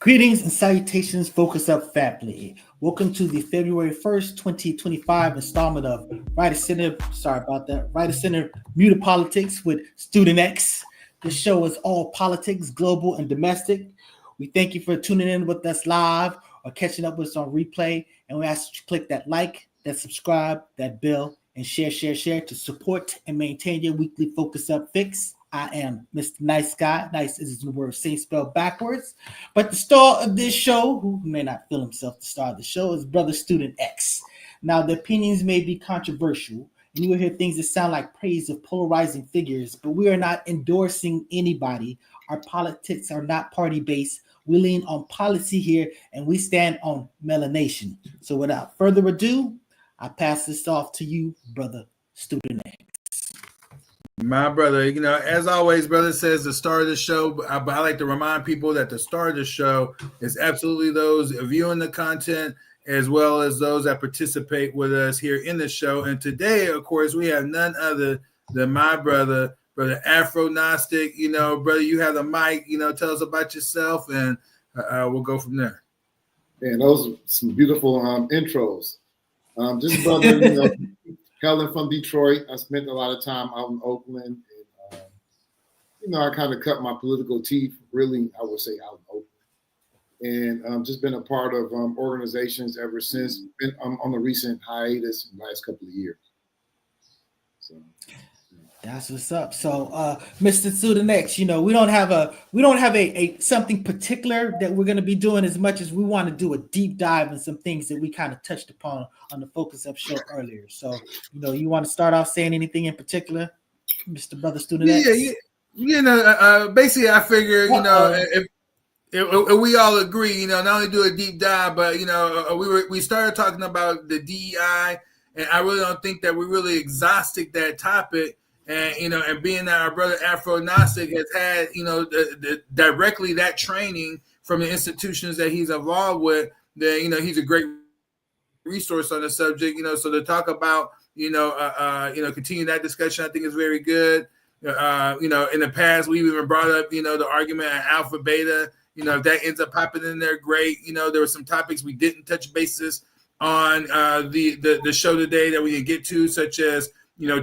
Greetings and salutations, Focus Up family. Welcome to the February 1st, 2025 installment of Right of Center Mutant Politics with Student X. This show is all politics, global and domestic. We thank you for tuning in with us live or catching up with us on replay. And we ask you to click that like, that subscribe, that bell, and share to support and maintain your weekly Focus Up fix. I am Mr. Nice Guy. Nice is the word same spelled backwards. But the star of this show, who may not feel himself the star of the show, is Brother Student X. Now, the opinions may be controversial, and you will hear things that sound like praise of polarizing figures, but we are not endorsing anybody. Our politics are not party-based. We lean on policy here, and we stand on melanation. So without further ado, I pass this off to you, Brother Student X. My brother, as always, brother says the start of the show, but I like to remind people that the start of the show is absolutely those viewing the content as well as those that participate with us here in the show. And today, of course, we have none other than my brother Afro-Gnostic. Brother, you have the mic. Tell us about yourself, and we'll go from there. And those are some beautiful intros. Just brother, hailing from Detroit. I spent a lot of time out in Oakland. And, I kind of cut my political teeth, really, I would say, out in Oakland. And just been a part of organizations ever since. Been on the recent hiatus in the last couple of years. So. That's what's up. So, Mr. Student X, we don't have a something particular that we're going to be doing as much as we want to do a deep dive in some things that we kind of touched upon on the Focus Up show earlier. So, you want to start off saying anything in particular, Mr. Brother Student X? Basically, I figure, if we all agree, not only do a deep dive, but we started talking about the DEI, and I really don't think that we really exhausted that topic. And being that our brother Afro-Gnostic has had, directly that training from the institutions that he's involved with, then, he's a great resource on the subject, so to talk about, continue that discussion, I think is very good. In the past, we've even brought up, the argument of alpha, beta, if that ends up popping in there, great. There were some topics we didn't touch bases on the show today that we didn't get to, such as,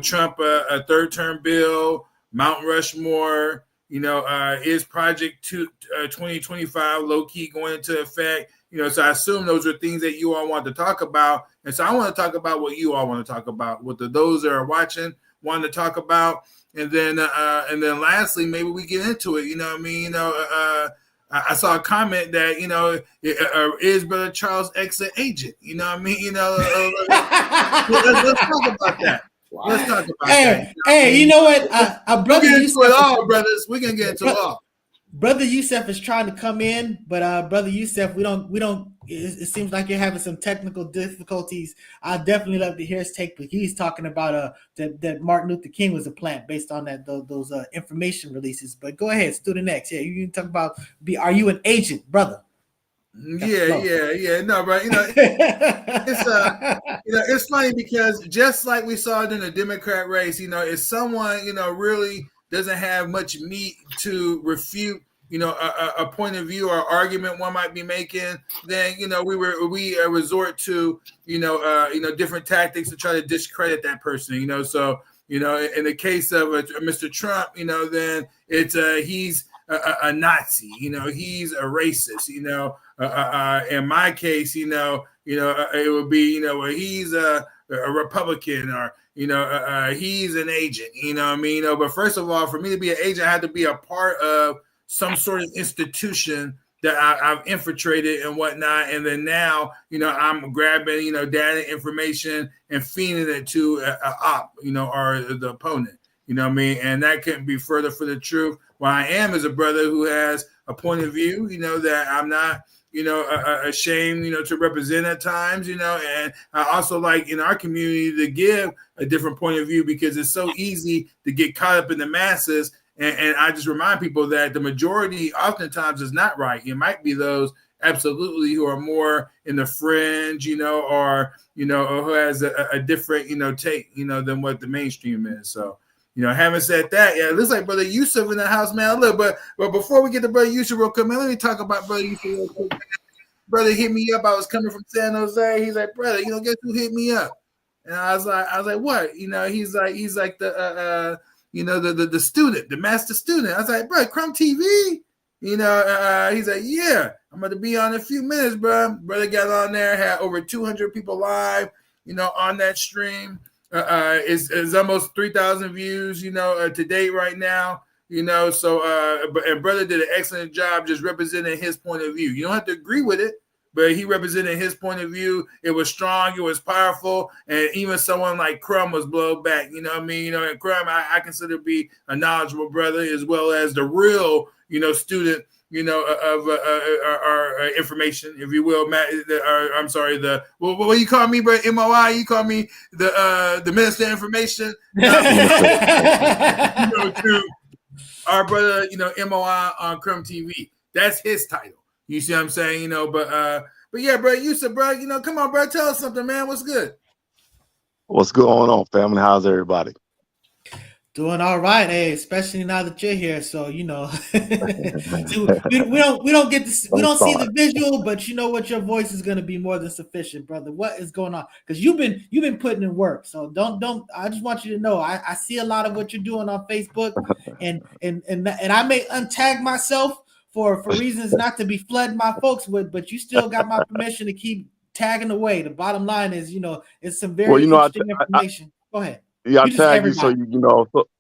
Trump, a third term bill, Mount Rushmore, is Project 2025 low key going into effect? So I assume those are things that you all want to talk about. And so I want to talk about what you all want to talk about, what those that are watching want to talk about. And then lastly, maybe we get into it. I saw a comment that, is Brother Charles X an agent? Let's talk about that. Wow. Let's talk about that. Hey, you know what? Our brother Yusef, all brothers. We're gonna get into it all. Brother Yusef is trying to come in, but Brother Yusef, we don't. It seems like you're having some technical difficulties. I'd definitely love to hear his take, but he's talking about that Martin Luther King was a plant based on those information releases. But go ahead, Student X. Yeah, you can talk about. Are you an agent, brother? Yeah. No, but it's funny because just like we saw it in the Democrat race, if someone really doesn't have much meat to refute, a point of view or argument one might be making, then we resort to different tactics to try to discredit that person. So in the case of Mr. Trump, then it's he's a Nazi, he's a racist, in my case, it would be, he's a Republican or, he's an agent, but first of all, for me to be an agent, I had to be a part of some sort of institution that I've infiltrated and whatnot. And then now, I'm grabbing, data information and feeding it to a op, or the opponent, and that couldn't be further from the truth. What I am is a brother who has a point of view, that I'm not, ashamed, to represent at times, and I also like in our community to give a different point of view because it's so easy to get caught up in the masses. And I just remind people that the majority oftentimes is not right. It might be those absolutely who are more in the fringe, or who has a different, take, than what the mainstream is. So, Having said that, yeah, it looks like Brother Yusuf in the house, man. Look, but before we get to Brother Yusuf real quick, man, let me talk about Brother Yusuf real quick. Brother hit me up. I was coming from San Jose. He's like, brother, guess who hit me up? And I was like, what? He's like the the student, the master student. I was like, bro, Crumb TV. He's like, yeah, I'm going to be on in a few minutes, bro. Brother got on there, had over 200 people live, on that stream. It's almost 3,000 views, to date right now. So and brother did an excellent job just representing his point of view. You don't have to agree with it, but he represented his point of view. It was strong, it was powerful, and even someone like Crumb was blown back. You know what I mean? And Crumb, I consider to be a knowledgeable brother as well as the real, student, of our information, if you will, Matt. I'm sorry, what you call me, bro? MOI. You call me the minister of information. To our brother, MOI on Crumb TV. That's his title. You see what I'm saying? But yeah, bro, Yusuf, bro, come on, bro, tell us something, man. What's good? What's going on, family? How's everybody? Doing all right, hey, especially now that you're here. So we don't get to we don't see the visual, but you know what, your voice is gonna be more than sufficient, brother. What is going on? Because you've been putting in work. So don't I just want you to know I see a lot of what you're doing on Facebook, and I may untag myself for reasons not to be flooding my folks with, but you still got my permission to keep tagging away. The bottom line is, it's some very interesting information. Go ahead. Yeah, I tag you so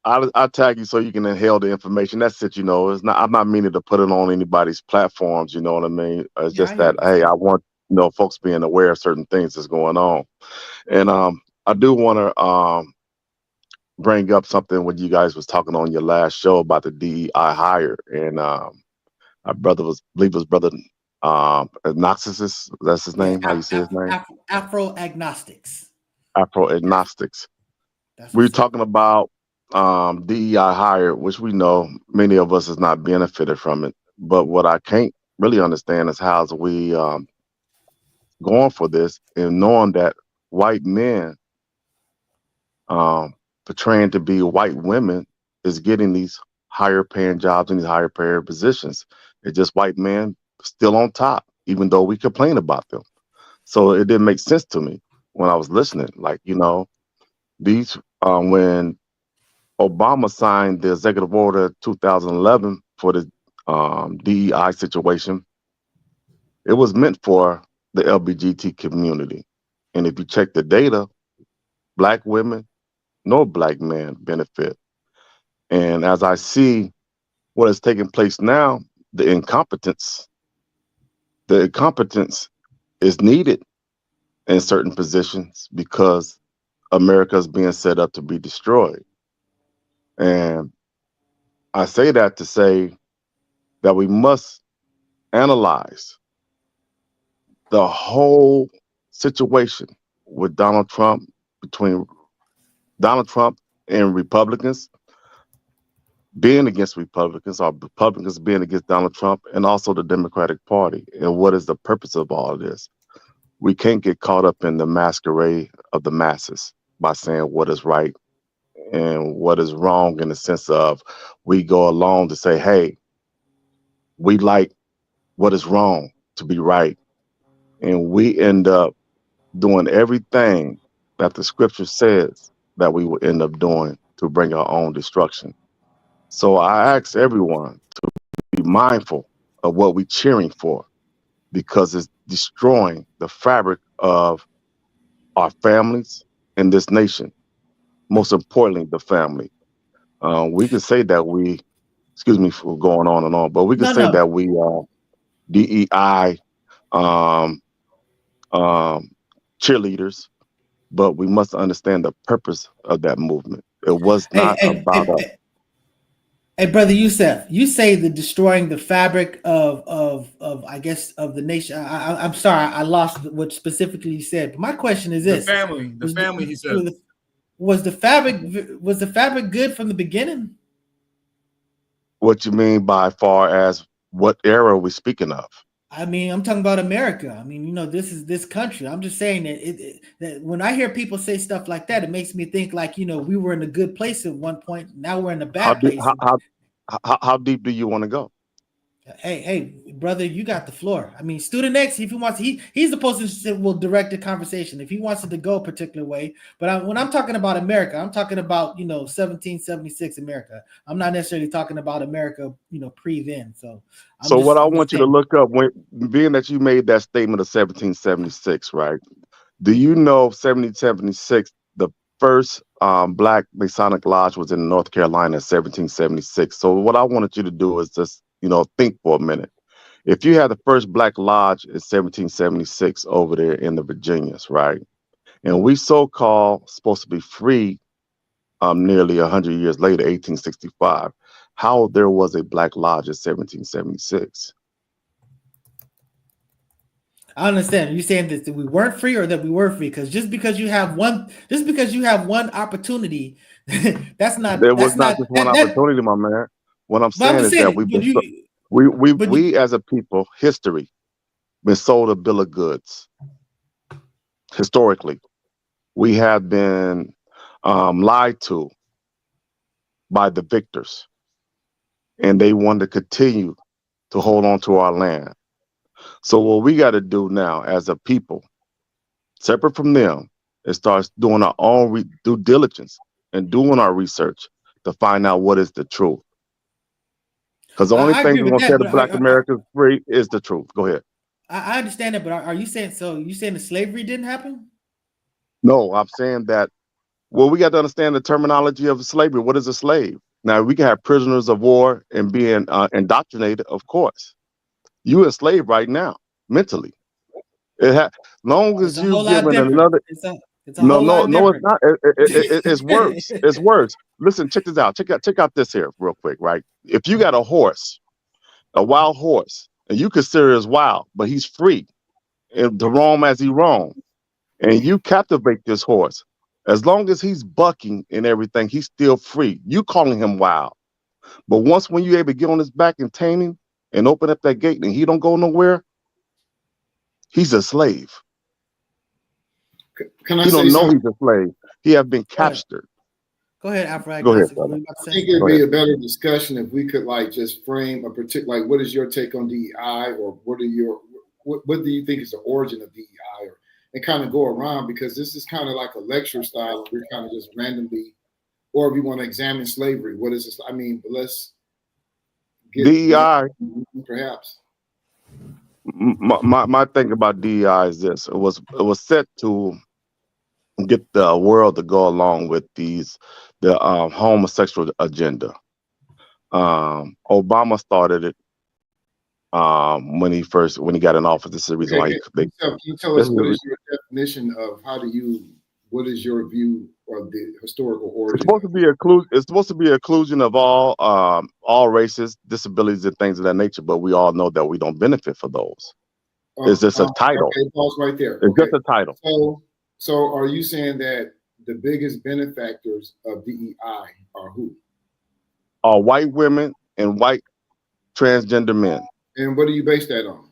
I tag you so you can inhale the information. That's it. It's not. I'm not meaning to put it on anybody's platforms. You know what I mean? It's just that hey, I want folks being aware of certain things that's going on, and I do want to bring up something when you guys was talking on your last show about the DEI hire, and my brother believe his brother Agnostics. That's his name. How you say his name? Afro Agnostics. Afro Agnostics. We're talking about DEI hire, which we know many of us has not benefited from it. But what I can't really understand is how's we going for this and knowing that white men portraying to be white women is getting these higher paying jobs and these higher paying positions. It's just white men still on top, even though we complain about them. So it didn't make sense to me when I was listening. Like, these when Obama signed the executive order 2011 for the DEI situation, it was meant for the LGBT community. And if you check the data, black women, no black men benefit. And as I see what is taking place now, the incompetence is needed in certain positions because America is being set up to be destroyed. And I say that to say that we must analyze the whole situation with Donald Trump, between Donald Trump and Republicans being against Republicans, or Republicans being against Donald Trump, and also the Democratic Party. And what is the purpose of all of this? We can't get caught up in the masquerade of the masses by saying what is right and what is wrong, in the sense of we go along to say, hey, we like what is wrong to be right. And we end up doing everything that the scripture says that we will end up doing to bring our own destruction. So I ask everyone to be mindful of what we're cheering for, because it's destroying the fabric of our families in this nation. Most importantly, the family. We can say that we, excuse me for going on and on, but we can say that we are DEI cheerleaders, but we must understand the purpose of that movement. It was not about us. Hey, brother Yusuf, you say the destroying the fabric of I guess of the nation. I'm sorry, I lost what specifically you said. But my question is this: the family. He said, was the fabric good from the beginning? What you mean by far as what era are we speaking of? I mean, I'm talking about America. I mean, this is this country. I'm just saying that that when I hear people say stuff like that, it makes me think like, we were in a good place at one point. Now we're in a How bad deep, place. how deep do you want to go? Hey, brother, you got the floor. I mean, Student X, if he wants, he's the person that will direct the conversation if he wants it to go a particular way. But when I'm talking about America, I'm talking about 1776 America. I'm not necessarily talking about America, pre then. So So what I I'm just want you to saying. look up, being that you made that statement of 1776, right? Do you know 1776, the first Black Masonic Lodge was in North Carolina in 1776? So what I wanted you to do is just, think for a minute. If you had the first Black Lodge in 1776 over there in the Virginias, right? And we so-called supposed to be free nearly 100 years later, 1865, how there was a Black Lodge in 1776? I understand. Are you saying that we weren't free or that we were free? Because just because you have one opportunity, that's There not was not just one that. opportunity, my man. What I'm But I'm saying just is that saying. we've been we as a people, history, been sold a bill of goods. Historically, we have been lied to by the victors, and they want to continue to hold on to our land. So what we got to do now as a people, separate from them, is start doing our own due diligence and doing our research to find out what is the truth. Because the only I thing agree that's with going to that. set the But Black Americans free is the truth. Go ahead. I understand that. But are you saying so? You saying the slavery didn't happen? No, I'm saying that, well, we got to understand the terminology of slavery. What is a slave? Now, we can have prisoners of war and being indoctrinated, of course. You a slave right now, mentally. Long It's as a you whole lot given different. another. It's a No, whole no, lot no, it's different. not. It's worse. It's worse. Listen, check this out. Check out this here real quick, right? If you got a horse, a wild horse, and you consider it as wild, but he's free and to roam as he roam, and you captivate this horse, as long as he's bucking and everything, he's still free. You calling him wild, but once when you able to get on his back and tame him and open up that gate and he don't go nowhere, he's a slave. Can I He say don't know something? he's a slave. He have been captured. Go ahead, Afro Go ahead, Agnostic. What brother. were you about to I say? think it'd Go be ahead. a better discussion if we could like just frame a particular, like, what is your take on DEI, or what do you think is the origin of DEI, and kind of go around, because this is kind of like a lecture style. We're kind of just randomly, or if you want to examine slavery, what is this? I mean, but let's get DEI. perhaps. My thing about DEI is this: it was set to get the world to go along with the homosexual agenda. Obama started it when he got in office. This is the reason Okay, why can you tell this us is what is your definition of what is your view of the historical origin? it's supposed to be an inclusion of all races, disabilities, and things of that nature. But we all know that we don't benefit for those. It's just a title. Okay, pause right there. It's Okay, just a title. so are you saying that the biggest benefactors of DEI are who? White women and white transgender men. And what do you base that on?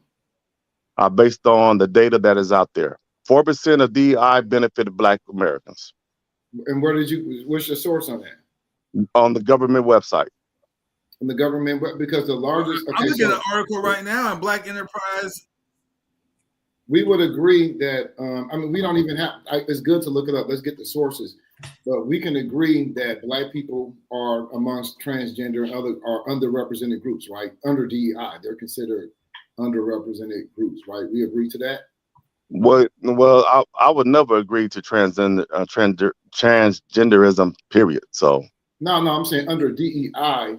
Based on the data that is out there. 4% of DEI benefited Black Americans. And what's your source on that? On the government website. On the government, because the largest. I'm looking at an article right now on Black Enterprise. We would agree that, I mean, we don't even have, it's good to look it up. Let's get the sources. But we can agree that Black people are amongst transgender and other are underrepresented groups, right? Under DEI, they're considered underrepresented groups, right? We agree to that? Well, I would never agree to transgenderism, period. So No, I'm saying under DEI,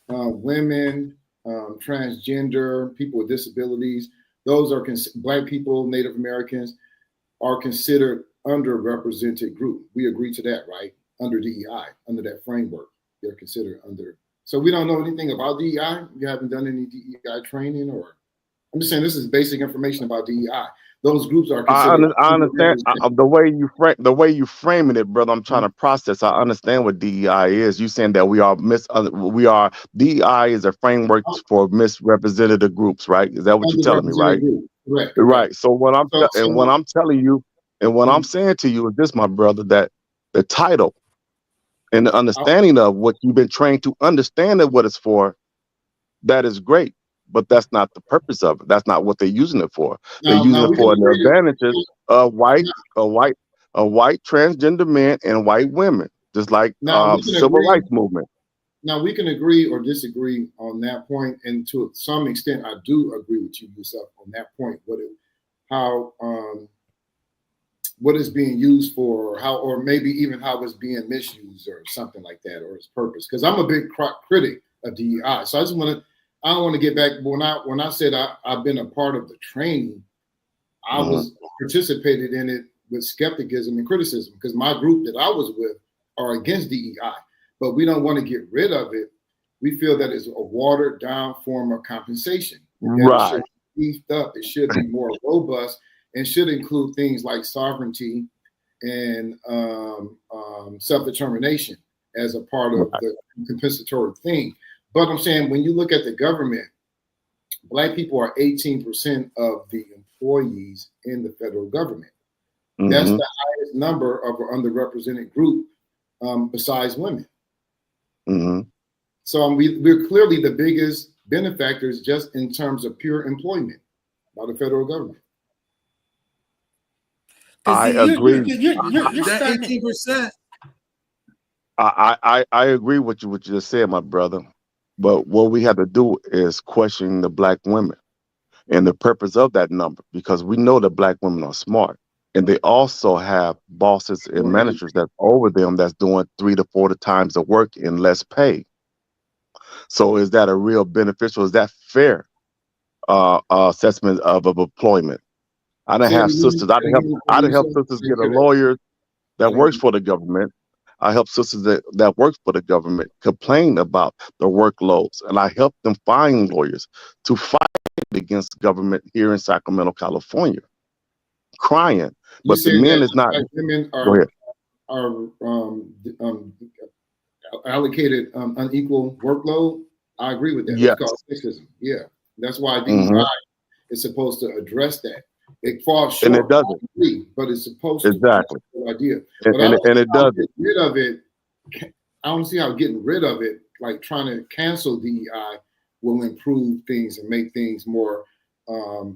women, transgender, people with disabilities, those are Black people, Native Americans are considered underrepresented group. We agree to that, right? Under DEI, under that framework, they're considered under. So we don't know anything about DEI. You haven't done any DEI training, or I'm just saying this is basic information about DEI. those groups are I, considered I understand underrepresented. the way you framing it, brother. I'm trying to process. I understand what DEI is. You saying that DEI is a framework for misrepresented groups, right? Is that what you're telling me, Underrepresented right? group. Correct. Right. So what I'm telling you, and what I'm Mhm. saying to you is this, my brother, that the title and the I- understanding of what you've been trained to understand what it's for, that is great. But that's not the purpose of it. That's not what they're using it for. They're using now it we can for the agree to, advantages of white transgender men and white women, just like now we can civil agree. rights movement. Now we can agree or disagree on that point, and to some extent, I do agree with you yourself on that point. How what is being used for, or maybe even how it's being misused, or something like that, or its purpose. Because I'm a big critic of DEI, so I don't want to get back. When I said I've been a part of the training, I Mhm. was participated in it with skepticism and criticism, because my group that I was with are against DEI, but we don't want to get rid of it. We feel that it's a watered down form of compensation, and that it should Right. be beefed up. It should be more robust and should include things like sovereignty and self-determination as a part of Right. the compensatory thing. But I'm saying, when you look at the government, Black people are 18% of the employees in the federal government. That's Hmm. the highest number of an underrepresented group, besides women. Hmm. So we're clearly the biggest benefactors just in terms of pure employment by the federal government. Because I you're agree. you're you're That starting it. 18%. I agree with what you just said, my brother. But what we have to do is question the black women and the purpose of that number, because we know that black women are smart, and they also have bosses and managers that's over them that's doing 3 to 4 times the work and less pay. So is that a real beneficial? Is that fair assessment of employment? I done Say it have again. sisters. Say it again. I done You help said, sisters didn't get a hear that. lawyer Say that it works again. for the government. I help sisters that work for the government complain about the workloads, and I help them find lawyers to fight against government here in Sacramento, California, crying. You But the said men that is not. Black women Go ahead. are allocated unequal workload. I agree with that. That's Yes. called sexism. Yeah, that's why DEI Hmm. is supposed to address that. It falls And it short, I doesn't. agree, but it's supposed to. That's Exactly. the idea. And, But I and, don't and see it how doesn't. getting rid of it. I don't see how getting rid of it, like trying to cancel DEI, will improve things and make things more.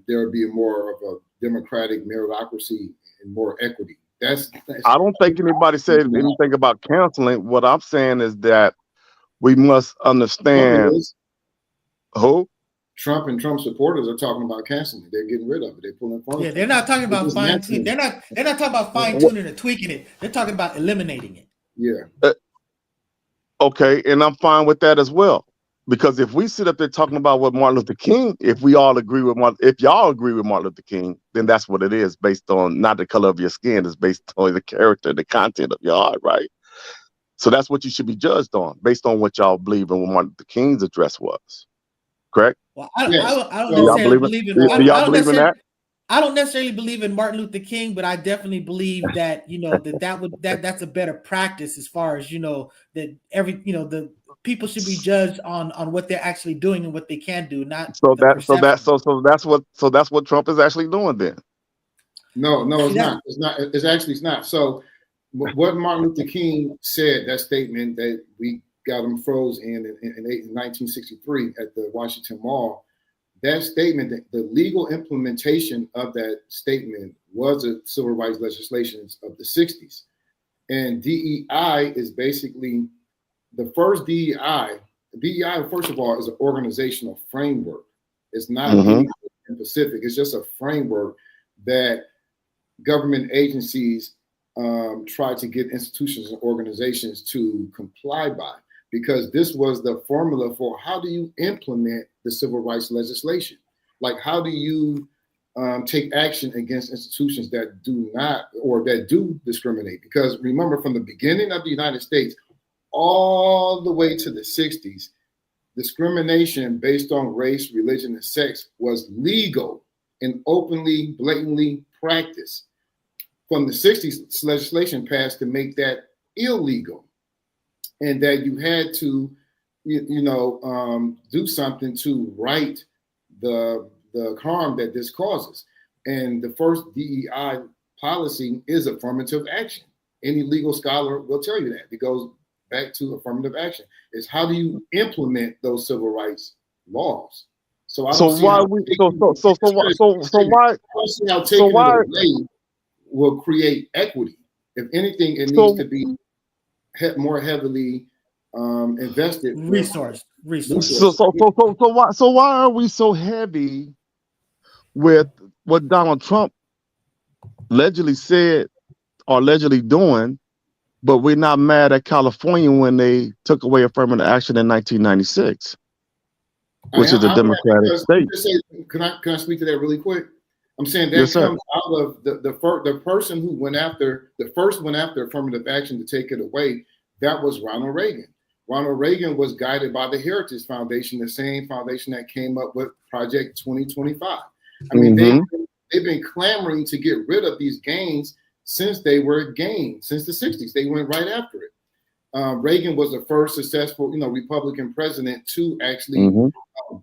There would be more of a democratic meritocracy and more equity. That's I don't think anybody said anything about canceling. What I'm saying is that we must Trump understand is. who. Trump and Trump supporters are talking about canceling it. They're getting rid of it. They're pulling funds. Yeah, they're not talking They're about fine tuning. dismantling. They're not talking about fine What, tuning or tweaking it. They're talking about eliminating it. Yeah. okay, and I'm fine with that as well. Because if we sit up there talking about what Martin Luther King, if we all agree with if y'all agree with Martin Luther King, then that's what it is, based on not the color of your skin, it's based on the character, the content of your heart, right? So that's what you should be judged on, based on what y'all believe in what Martin Luther King's address was. Correct? Well, Yes. I don't Do y'all necessarily believe believe in it? Do y'all believe in that? I don't necessarily believe in Martin Luther King, but I definitely believe that that's a better practice, as far as that the people should be judged on what they're actually doing and what they can do, not So the that so that perception. so that's what Trump is actually doing then. No, See it's that? not. It's not. It's actually it's not. So what Martin Luther King said, that statement that we got him froze in 1963 at the Washington Mall, that statement, that the legal implementation of that statement was a civil rights legislation of the 60s. And DEI is basically the first DEI. DEI, first of all, is an organizational framework. It's not Mm-hmm. anything in specific. It's just a framework that government agencies try to get institutions and organizations to comply by, because this was the formula for how do you implement the civil rights legislation. Like, how do you take action against institutions that do not, or that do discriminate? Because remember, from the beginning of the United States all the way to the 60s, discrimination based on race, religion, and sex was legal and openly, blatantly practiced. From the 60s, legislation passed to make that illegal, and that you had to, do something to right the harm that this causes. And the first DEI policy is affirmative action. Any legal scholar will tell you that. It goes back to affirmative action. It's how do you implement those civil rights laws? So I don't see how taking it away will create equity. If anything, it needs to be more heavily invested. Resource. So why are we so heavy with what Donald Trump allegedly said or allegedly doing, but we're not mad at California when they took away affirmative action in 1996, which is a Democratic state? Can I speak to that really quick? I'm saying that comes out of the person who went after affirmative action to take it away. That was Ronald Reagan. Ronald Reagan was guided by the Heritage Foundation, the same foundation that came up with Project 2025. I mean, they've been clamoring to get rid of these gains since they were gained, since the 60s. They went right after it. Reagan was the first successful, Republican president to actually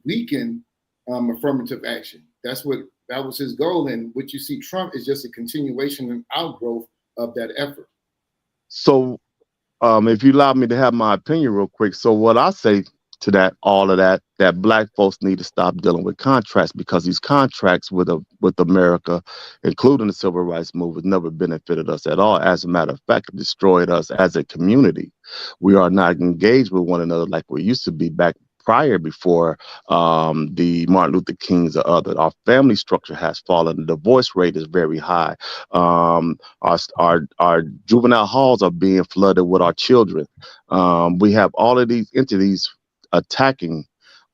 weaken affirmative action. That was his goal. And what you see, Trump is just a continuation and outgrowth of that effort. So if you allow me to have my opinion real quick. So what I say to all of that black folks need to stop dealing with contracts, because these contracts with America, including the civil rights movement, never benefited us at all. As a matter of fact, it destroyed us as a community. We are not engaged with one another like we used to be before the Martin Luther Kings or other. Our family structure has fallen. The divorce rate is very high. Our juvenile halls are being flooded with our children. We have all of these entities attacking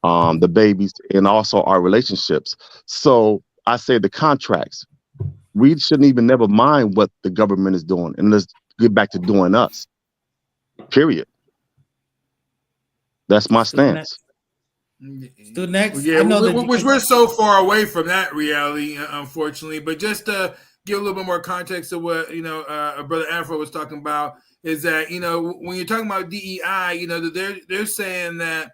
the babies and also our relationships. So I say the contracts, we shouldn't even never mind what the government is doing, and let's get back to doing us. Period. That's my stance. Still next. Yeah, we're so far away from that reality, unfortunately. But just to give a little bit more context to what Brother Afro was talking about, is that when you're talking about DEI, they're saying that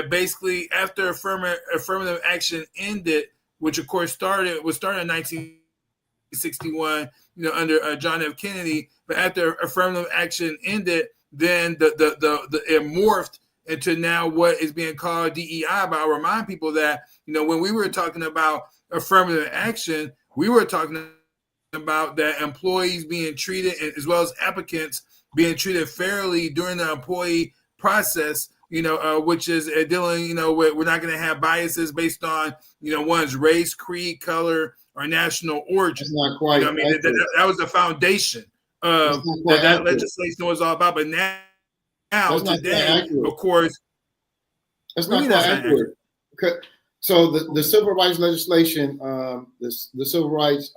basically after affirmative action ended, which of course started in 1961, under John F. Kennedy, but after affirmative action ended, then it morphed into now what is being called DEI. But I'll remind people that when we were talking about affirmative action, we were talking about that employees being treated, as well as applicants being treated fairly during the employee process, which is dealing, with, we're not going to have biases based on, one's race, creed, color, or national origin. That's not quite. That was the foundation of that legislation was all about. But now today, of course, that's not quite accurate. Okay. So the civil rights legislation, the Civil Rights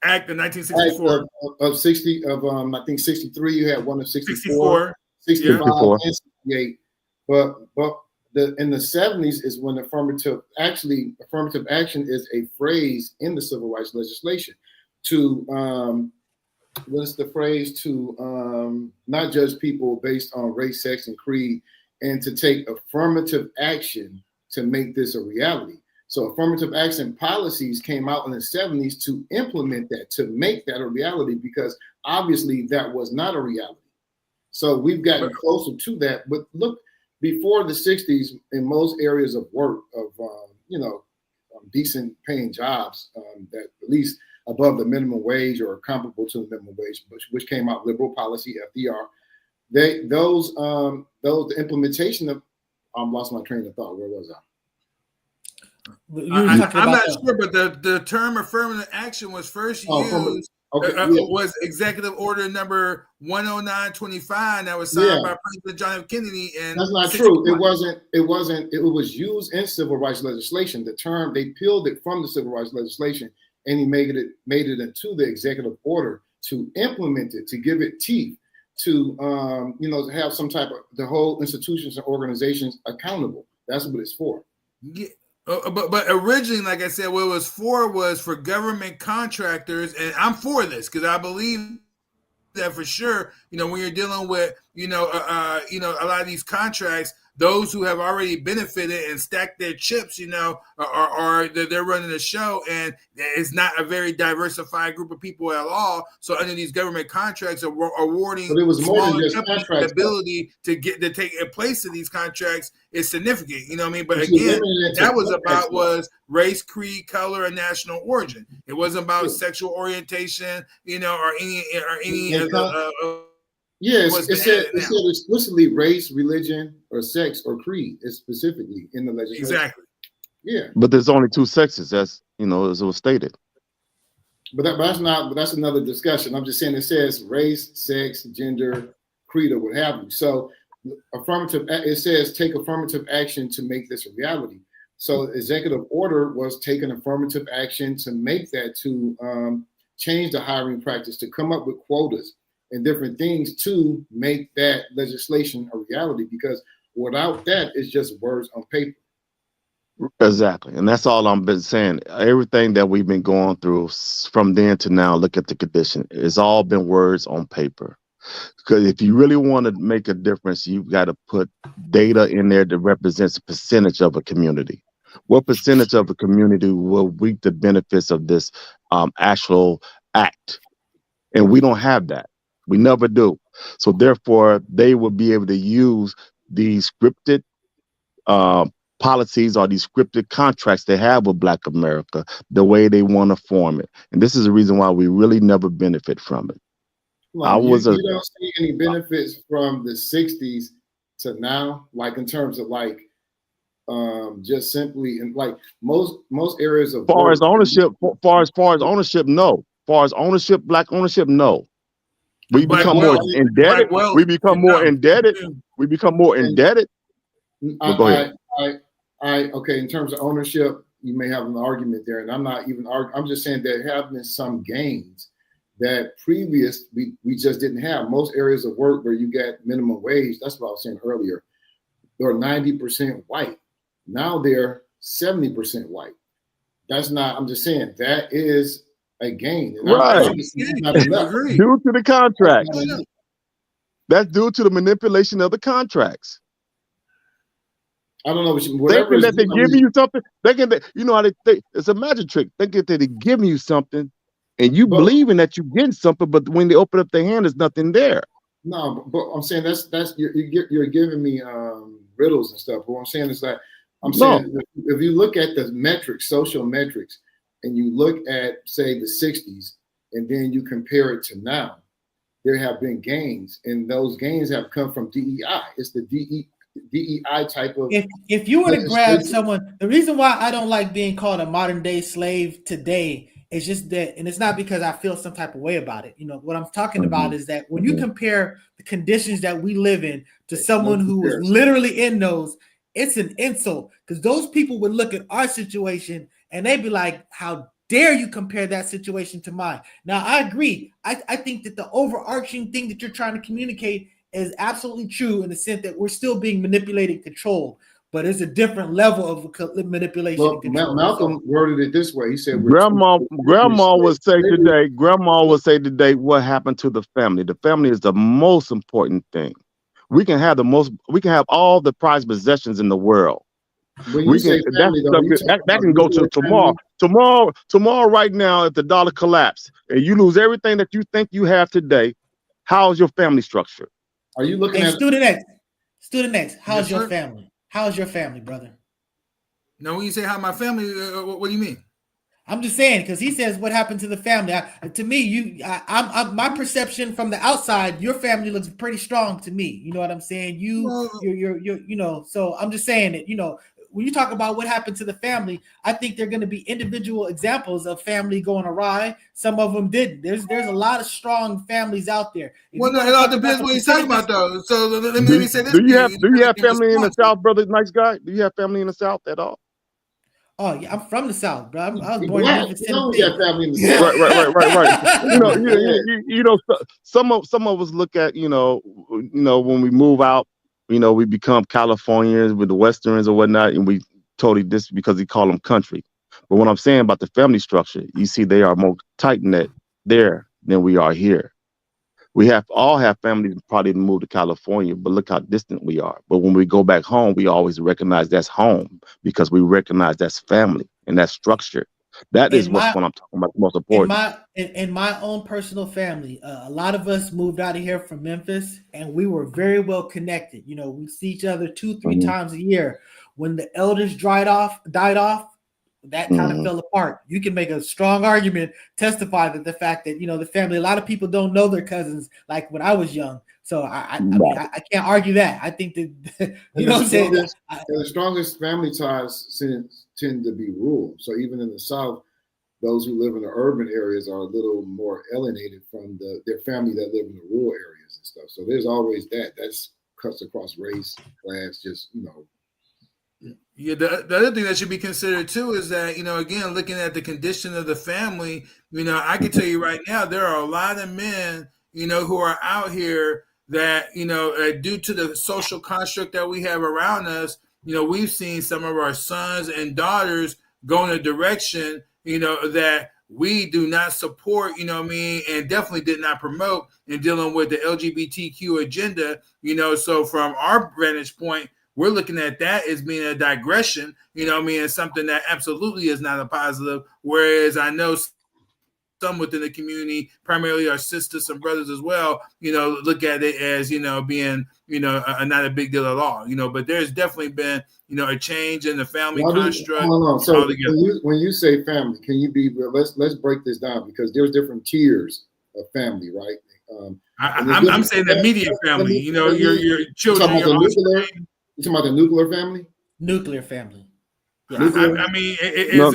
Act of 1964 of 60 of I think 63. You had one of 64, 65, and 68. But in the 70s is when affirmative action is a phrase in the civil rights legislation to what's the phrase, to not judge people based on race, sex, and creed, and to take affirmative action to make this a reality. So affirmative action policies came out in the 70s to implement that, to make that a reality, because obviously that was not a reality. So we've gotten closer to that. But look, before the 60s, in most areas of work, of decent paying jobs, that at least above the minimum wage or comparable to the minimum wage, which came out liberal policy, FDR, the implementation of, lost my train of thought. Where was I? I'm not sure, but the term affirmative action was first used. Was Executive Order number 10925 that was signed by President John F. Kennedy. And that's not true. It wasn't. It was used in civil rights legislation. The term, they peeled it from the civil rights legislation, and he made it into the Executive Order to implement it, to give it teeth, to to have some type of the whole institutions and organizations accountable. That's what it's for. Yeah. But originally, like I said, what it was for government contractors, and I'm for this because I believe that for sure. When you're dealing with a lot of these contracts, those who have already benefited and stacked their chips, are they're running the show, and it's not a very diversified group of people at all. So under these government contracts, awarding but it was more than smaller just companies contracts, the ability to take a place in these contracts is significant. You know what I mean? But But you're again, limiting it to that was contracts, about was race, creed, color, and national origin. It wasn't about Yeah. sexual orientation, or any And of the. Yes, what's it been said added now. explicitly race, religion, or sex or creed. It's specifically in the legislation. Exactly. Yeah, But there's only two sexes, as as it was stated. but that's another discussion. I'm just saying it says race, sex, gender, creed, or what have you. So it says take affirmative action to make this a reality. So executive order was taking affirmative action to make that, to change the hiring practice, to come up with quotas and different things to make that legislation a reality, because without that, it's just words on paper. Exactly. And that's all I'm been saying. Everything that we've been going through from then to now, look at the condition. It's all been words on paper. Because if you really want to make a difference, you've got to put data in there that represents a percentage of a community. What percentage of a community will reap the benefits of this actual act? And we don't have that. We never do. So therefore, they will be able to use these scripted policies or these scripted contracts they have with Black America the way they want to form it. And this is the reason why we really never benefit from it. Like, you don't see any benefits from the 60s to now, like in terms of like just simply, and like most areas of far as ownership, far as ownership, no. Far as ownership, Black ownership, no. We become more indebted. We become more indebted. We become more indebted. Go ahead. Okay, in terms of ownership, you may have an argument there, and I'm not even arguing. I'm just saying there have been some gains that we just didn't have. Most areas of work where you get minimum wage, that's what I was saying earlier, they're 90% white. Now they're 70% white. That's not, I'm just saying that is a gain. And right. Due to the contract. That's due to the manipulation of the contracts. I don't know. Thinking that they're giving you something. Thinking that, how they think it's a magic trick. Thinking that they're giving you something and you believing that you're getting something, but when they open up their hand, there's nothing there. No, but I'm saying you're giving me riddles and stuff. But what I'm saying is that saying if you look at the metrics, social metrics, and you look at, say, the 60s, and then you compare it to now, there have been gains, and those gains have come from DEI. It's the DEI type of. If you were to grab someone, the reason why I don't like being called a modern day slave today is just that, and it's not because I feel some type of way about it. What I'm talking about is that when you compare the conditions that we live in to someone who was literally in those, it's an insult, because those people would look at our situation and they'd be like, how dare you compare that situation to mine? Now, I agree. I think that the overarching thing that you're trying to communicate is absolutely true in the sense that we're still being manipulated and controlled, but it's a different level of manipulation. Well, Malcolm worded it this way. He said, Grandma would say today, what happened to the family? The family is the most important thing. We can have all the prized possessions in the world. That can go to tomorrow. Tomorrow, right now, if the dollar collapsed and you lose everything that you think you have today, how's your family structure? Are you looking at Student X? How's your family? How's your family, brother? No, when you say how my family, what do you mean? I'm just saying, because he says what happened to the family. To me, my perception from the outside, your family looks pretty strong to me. You know what I'm saying? You're so I'm just saying that, when you talk about what happened to the family, I think they're going to be individual examples of family going awry. Some of them didn't. There's a lot of strong families out there. Well, no, it all depends what he's talking about, though. So let me say this. Do you have family in the South, brother? Nice guy. Do you have family in the South at all? Oh yeah, I'm from the South, bro. I was born in Memphis, Tennessee. Right. Some of us look at when we move out, we become Californians with the Westerns or whatnot, and we totally this because he called them country. But what I'm saying about the family structure, you see, they are more tight knit there than we are here. We all have families probably moved to California, but look how distant we are. But when we go back home, we always recognize that's home because we recognize that's family and that's structure. That is what I'm talking about, the most important. In my own personal family, a lot of us moved out of here from Memphis, and we were very well connected. You know, we see each other 2-3 times a year. When the elders died off, that kind of fell apart. You can make a strong argument, testify that the fact that, you know, the family, a lot of people don't know their cousins like when I was young. So I mean, I can't argue that. I think that, you know what I'm saying? The strongest family ties tend to be rural. So even in the South, those who live in the urban areas are a little more alienated from their family that live in the rural areas and stuff. So there's always that's cuts across race, class, just, you know. Yeah, the other thing that should be considered too is that, you know, again, looking at the condition of the family, you know, I can tell you right now, there are a lot of men, you know, who are out here that, you know, due to the social construct that we have around us, you know, we've seen some of our sons and daughters go in a direction, you know, that we do not support, you know what I mean, and definitely did not promote in dealing with the LGBTQ agenda, you know. So from our vantage point, we're looking at that as being a digression, you know what I mean, and something that absolutely is not a positive. Whereas I know some within the community, primarily our sisters and brothers as well, you know, look at it as, you know, being, you know, not a big deal at all, you know. But there's definitely been, you know, a change in the family construct. So when you say family, can you be real? Let's break this down, because there's different tiers of family, right? I'm saying the immediate family, you know, your children, your offspring. You talking about the nuclear family? Nuclear family. Yeah. I mean, you know,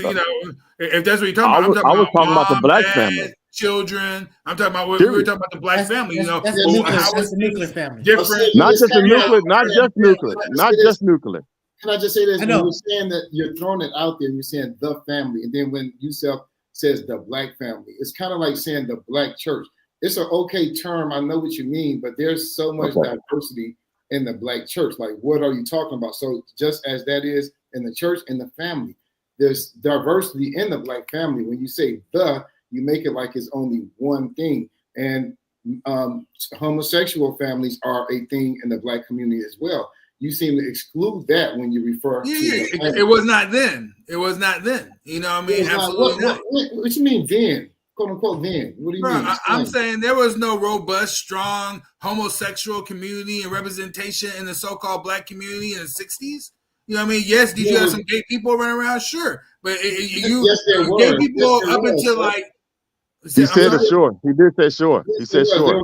if that's what you're talking about, I was talking about the black family. Children. I'm talking about we were talking about the black family. You know, that's the nuclear family. Different. Not just the nuclear. Not just nuclear. Can I just say this? When you're saying that, you're throwing it out there, and you're saying the family, and then when Yusef says the black family, it's kind of like saying the black church. It's an okay term. I know what you mean, but there's so much diversity in the black church. Like, what are you talking about? So just as that is in the church and the family, there's diversity in the black family. When you say you make it like it's only one thing. And homosexual families are a thing in the black community as well. You seem to exclude that when you refer to it was not then. It was not then. You know what I mean? Absolutely not. What you mean then? "Quote unquote" then? What do you mean? I'm saying there was no robust, strong homosexual community and representation in the so-called black community in the 60s. You know what I mean? Yes, did you have some gay people running around? Sure. But gay people up until like... He said it sure. He did say sure. He said sure.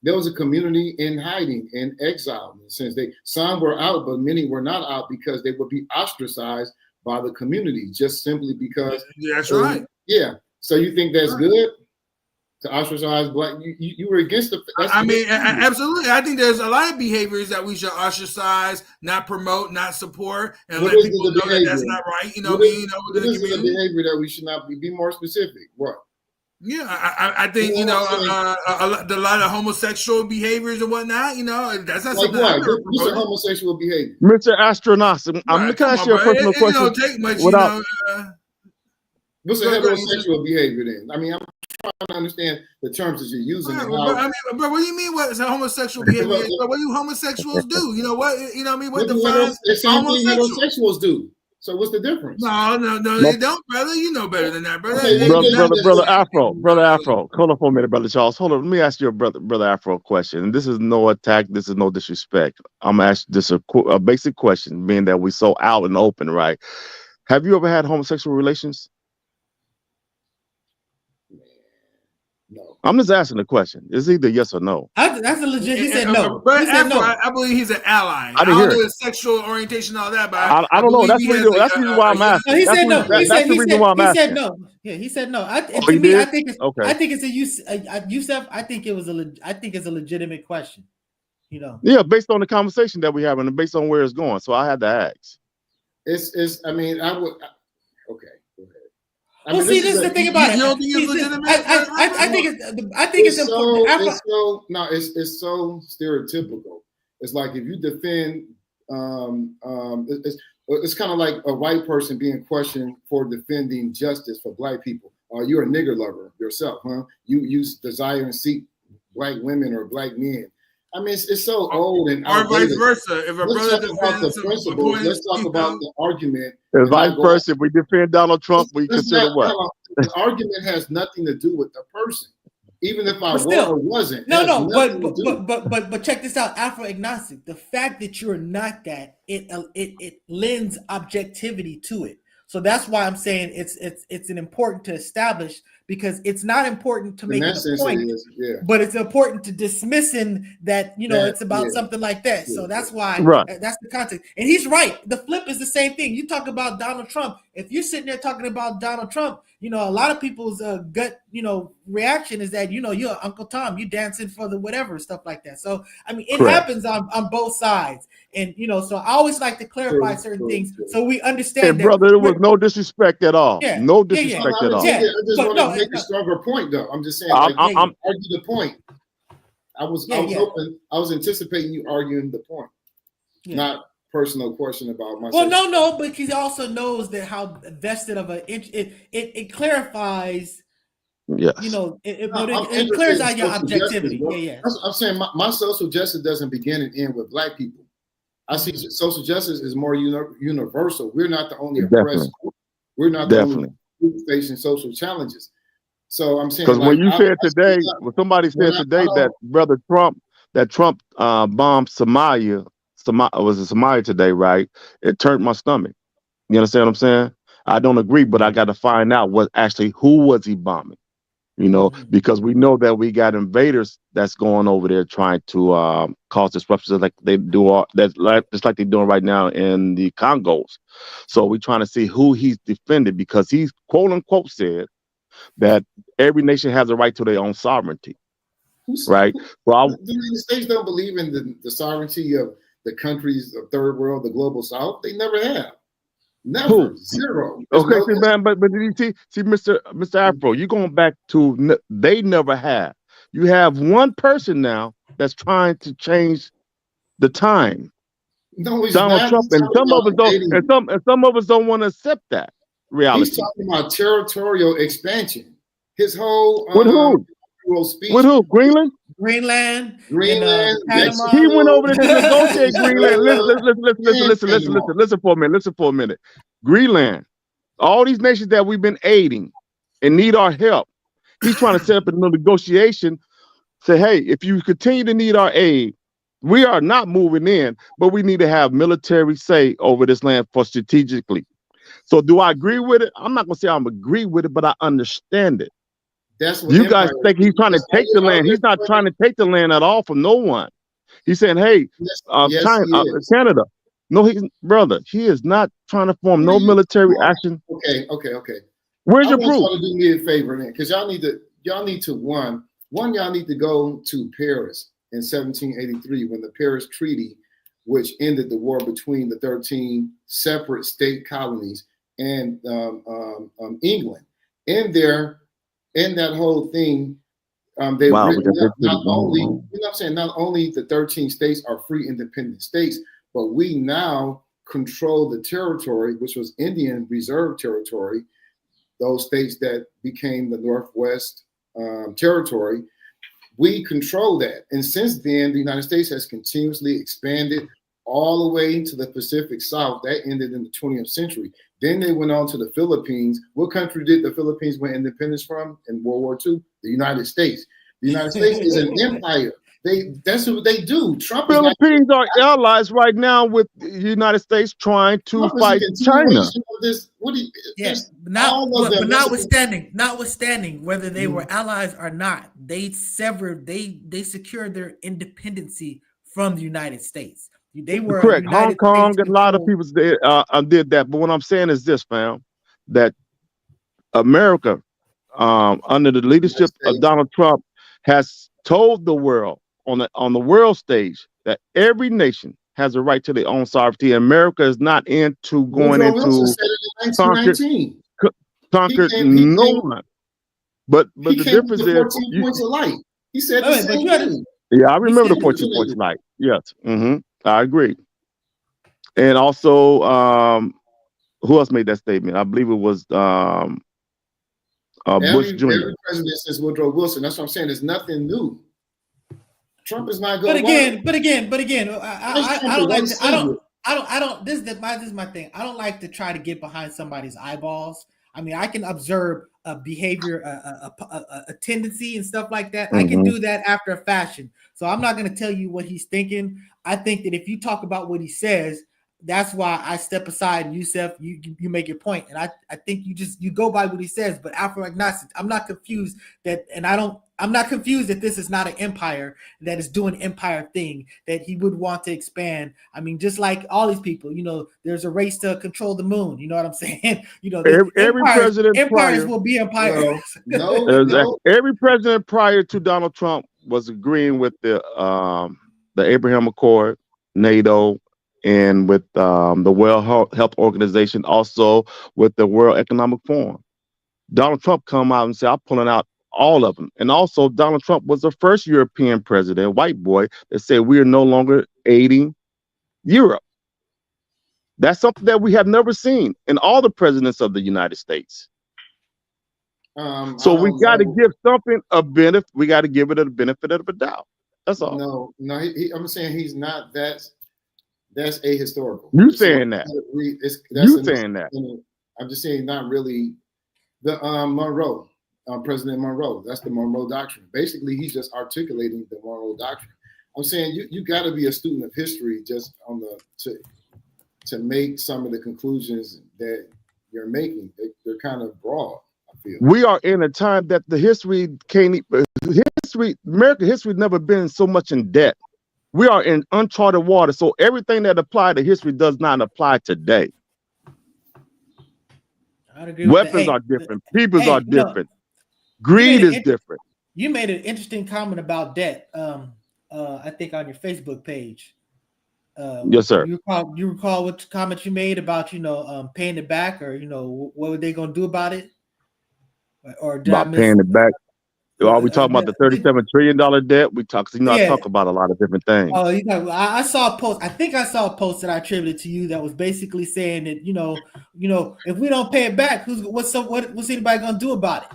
There was a community in hiding, in exile, in a sense. Some were out, but many were not out because they would be ostracized by the community, just simply because... That's right. Yeah. So you think that's good to ostracize black? You were against the... absolutely. I think there's a lot of behaviors that we should ostracize, not promote, not support, and let people know that that's not right. You know what I mean? You know, within the community. Behavior that we should not be more specific. What? Yeah, I think, you know, a lot of homosexual behaviors and whatnot, you know, that's not something like what? What's a homosexual behavior? Mr. Astronaut, I'm going to ask you a personal question. It don't take much, what's a heterosexual behavior then? I mean, I'm trying to understand the terms that you're using. Bro, what do you mean? What's a homosexual behavior? What do homosexuals do? You know what? You know what I mean? What defines the same thing heterosexuals do? So what's the difference? No, they don't, brother. You know better than that, brother. Brother Afro. Hold on for a minute, brother Charles. Hold on. Let me ask you a brother Afro question. And this is no attack. This is no disrespect. I'm gonna ask this a basic question, being that we're so out and open, right? Have you ever had homosexual relations? No. I'm just asking the question. It's either yes or no. That's a legit. He said no. He said no. I believe he's an ally. I didn't hear his sexual orientation, all that, but I don't know. That's the reason why I'm asking. No, he said no. That's the reason why I'm asking. He said no. Yeah, he said no. I think it's okay. I think it's a Yusef. I think it's a legitimate question. You know. Yeah, based on the conversation that we have and based on where it's going. So I had to ask. I mean, I would. Okay. Well, see, this is the thing about it. I think it's important. It's so stereotypical. It's like if you defend, It's kind of like a white person being questioned for defending justice for black people. You're a nigger lover yourself, huh? You desire and seek black women or black men. I mean, it's so old and or outdated. vice versa. If a Let's brother talk about the defends principles. Let's talk about the argument. And vice versa. If we defend Donald Trump, we consider what? The argument has nothing to do with the person, even if I were or wasn't. But check this out, Afro-agnostic. The fact that you're not that, it lends objectivity to it. So that's why I'm saying it's an important to establish, because it's not important to make a point, but it's important to dismissing that, it's about something like that. So that's why that's the context. And he's right. The flip is the same thing. You talk about Donald Trump. If you're sitting there talking about Donald Trump, a lot of people's gut, reaction is that, you're Uncle Tom, you dancing for the whatever, stuff like that. So, I mean, it happens on both sides. And, so I always like to clarify certain things so we understand that. Brother, there was no disrespect at all. Yeah, no disrespect at all. I just want to make a stronger point, though. I'm just saying, argue the point. I was anticipating you arguing the point, not personal question about myself. Well, no, but he also knows that how vested of it clarifies. Yes. It clears out your objectivity. I'm saying my social justice doesn't begin and end with black people. I see social justice is more universal. We're not the only oppressed. We're not the only people facing social challenges. So I'm saying, because when you said today, when somebody said today that brother Trump, bombed Somalia, was it Somalia today, right? It turned my stomach. You understand what I'm saying? I don't agree, but I got to find out who was he bombing? Because we know that we got invaders that's going over there trying to cause disruptions like they do, just like they're doing right now in the Congos. So we're trying to see who he's defended, because he's quote unquote said that every nation has a right to their own sovereignty. Right? Well, the United States don't believe in the sovereignty of the countries of third world, the global south. They never have. Never. Zero. Okay, man, but did you see, Mr. Afro, you're going back to they never have. You have one person now that's trying to change the time. No, Donald Trump, and some of us don't, and some of us don't want to accept that reality. He's talking about territorial expansion. His whole with who? Speech. With who? Greenland. Panama. He went over there to negotiate Greenland. Listen for a minute. Greenland, all these nations that we've been aiding and need our help. He's trying to set up a negotiation. Say, hey, if you continue to need our aid, we are not moving in, but we need to have military say over this land for strategically. So do I agree with it? I'm not gonna say I'm agree with it, but I understand it. That's what you guys think he's trying to take the land. He's not trying to take the land at all from no one. He's saying, hey, China, Canada. No, brother, he is not trying to form no military action. Okay. Where's your proof? Y'all to do me a favor, man, because y'all need to y'all need to go to Paris in 1783 when the Paris Treaty, which ended the war between the 13 separate state colonies and England. In that whole thing, they not only the 13 states are free independent states, but we now control the territory, which was Indian reserve territory, those states that became the Northwest territory. We control that. And since then, the United States has continuously expanded all the way to the Pacific South. That ended in the 20th century. Then they went on to the Philippines. What country did the Philippines win independence from in World War II? The United States. The United States is an empire. That's what they do. Trump Philippines are allies right now with the United States trying to fight China. Notwithstanding whether they were allies or not, they secured their independency from the United States. They were correct. Hong Kong and a lot of people did that. But what I'm saying is this, fam, that America, under the leadership of Donald Trump, has told the world on the world stage that every nation has a right to their own sovereignty. America is not into going into conquer no one. But the difference is 14 points of light. He said the same thing. Yeah, I remember the 14 points of light. Yes. I agree. And also, who else made that statement? I believe it was Bush Jr. Every president since Woodrow Wilson. That's what I'm saying. There's nothing new. Trump is not But going. again, I don't like to, I don't. This is my thing. I don't like to try to get behind somebody's eyeballs. I mean, I can observe a behavior, a tendency, and stuff like that. I can do that after a fashion. So I'm not going to tell you what he's thinking. I think that if you talk about what he says, that's why I step aside and you make your point. And I think you go by what he says, but Afro agnostic, I'm not confused I'm not confused that this is not an empire that is doing empire thing that he would want to expand. I mean, just like all these people, there's a race to control the moon. You know what I'm saying? Every president empires will be empires. No. Every president prior to Donald Trump was agreeing with the Abraham Accord, NATO, and with the World Health Organization, also with the World Economic Forum. Donald Trump come out and say, I'm pulling out all of them. And also, Donald Trump was the first European president, white boy, that said we are no longer aiding Europe. That's something that we have never seen in all the presidents of the United States. So we got to give something a benefit. We got to give it a benefit of a doubt. That's all. No. I'm saying he's not. That's ahistorical. You saying that? You saying that? I'm just saying not really. The Monroe. President Monroe. That's the Monroe Doctrine. Basically, he's just articulating the Monroe Doctrine. I'm saying you got to be a student of history just to make some of the conclusions that you're making. They're kind of broad, I feel. We are in a time that American history never been so much in debt. We are in uncharted water. So everything that applied to history does not apply today. Weapons are different. Peoples are different. Greed is different. You made an interesting comment about debt. I think on your Facebook page. Yes, sir. You recall what comment you made about paying it back, or what were they going to do about it? Or about paying it back? Are we talking about the $37 trillion debt? I talk about a lot of different things. Oh, I saw a post. I think I saw a post that I attributed to you that was basically saying that if we don't pay it back, what's anybody going to do about it?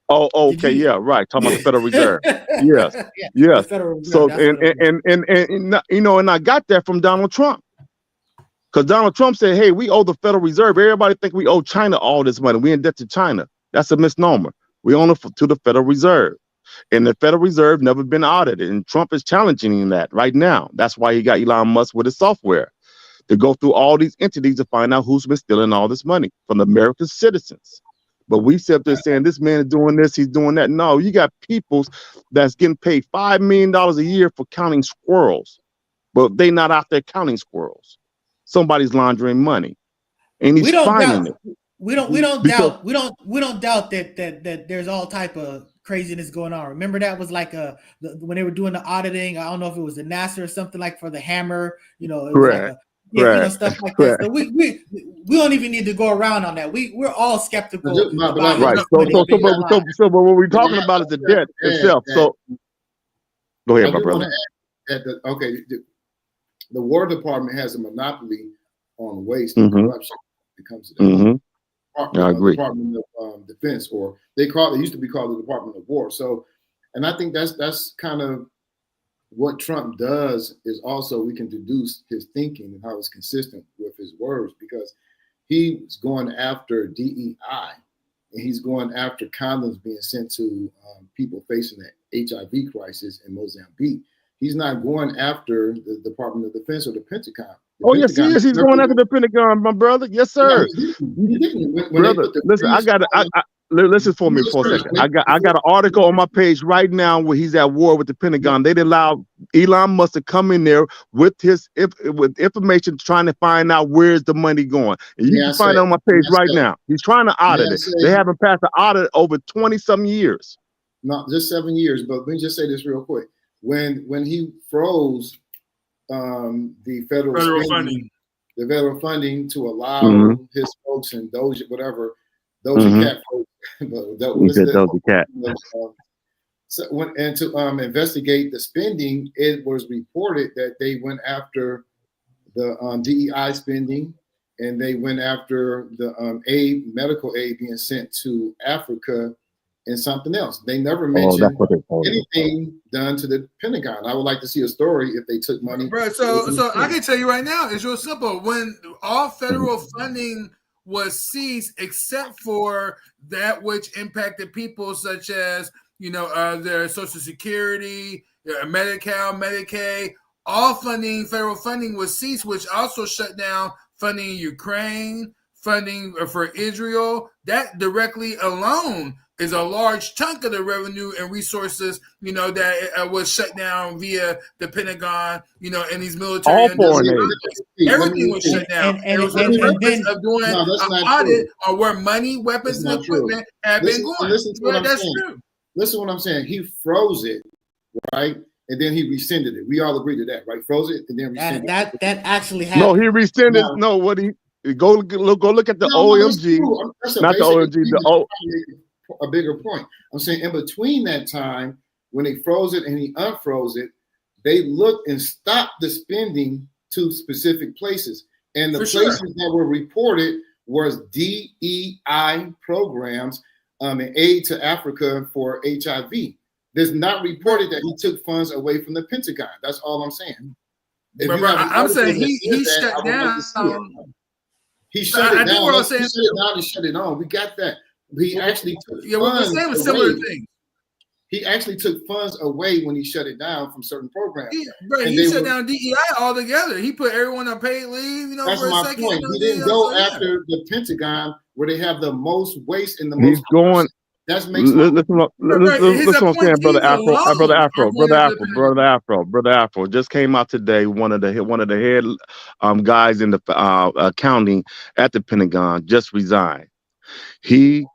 Oh, okay, yeah, right. Talking about the Federal Reserve. Yes, yes. So and I got that from Donald Trump, because Donald Trump said, "Hey, we owe the Federal Reserve. Everybody think we owe China all this money. We in debt to China. That's a misnomer. We owe it to the Federal Reserve, and the Federal Reserve never been audited. And Trump is challenging that right now. That's why he got Elon Musk with his software to go through all these entities to find out who's been stealing all this money from the American citizens." But we sit there saying this man is doing this, he's doing that. No, you got people that's getting paid $5 million a year for counting squirrels, but they not out there counting squirrels. Somebody's laundering money, and he's finding it. We don't doubt that there's all type of craziness going on. Remember that was like when they were doing the auditing. I don't know if it was the NASA or something like for the hammer. It was like stuff like that. So we don't even need to go around on that. We're all skeptical. Right. So what we're talking about is the debt itself. So go ahead, my brother. The War Department has a monopoly on waste and corruption when it comes to that. I agree. Department of Defense, or they used to be called the Department of War. So, and I think that's kind of what Trump does, is also we can deduce his thinking and how it's consistent with his words, because he's going after DEI and he's going after condoms being sent to people facing the HIV crisis in Mozambique. He's not going after the Department of Defense or the Pentagon. Yes, he is. He's going after the Pentagon, my brother. Yes, sir. Brother, listen, listen for me for a second. I got an article on my page right now where he's at war with the Pentagon. They allow Elon Musk to come in there with with information, trying to find out where's the money going. And you can find it on my page right now. He's trying to audit it. They haven't passed an audit over 20-some years. Not just 7 years, but let me just say this real quick. When he froze the federal funding to allow his folks and Doja, whatever, Doja Cat folks, Doja Cat. To investigate the spending, it was reported that they went after the DEI spending, and they went after the medical aid being sent to Africa and something else. They never mentioned anything done to the Pentagon. I would like to see a story if they took money. Bro, so I can tell you right now, it's real simple. When all federal funding was ceased, except for that which impacted people such as, their Social Security, Medi-Cal, Medicaid, all federal funding was ceased, which also shut down funding in Ukraine, funding for Israel. That directly alone is a large chunk of the revenue and resources, that was shut down via the Pentagon, and these military. Everything was shut down. It was the purpose of doing an audit on where money, weapons, and equipment have been going. That's true. Listen to what I'm saying. He froze it, right? And then he rescinded it. We all agree to that, right? Froze it and then rescinded it. That actually happened. No, he rescinded. No, what he go look at the OMG. Not the OMG. A bigger point. I'm saying in between that time, when he froze it and he unfroze it, they looked and stopped the spending to specific places. And the places that were reported was DEI programs and aid to Africa for HIV. There's not reported that he took funds away from the Pentagon. That's all I'm saying. I'm saying he shut down. He shut it down. He shut it down and shut it on. We got that. He actually took funds away. Similar things. He actually took funds away when he shut it down from certain programs. He shut down DEI altogether. He put everyone on paid leave. That's my point. He didn't go after the Pentagon where they have the most waste and the most. He's going. That makes listen what I'm saying, brother Afro. Just came out today. One of the head guys in the accounting at the Pentagon just resigned. He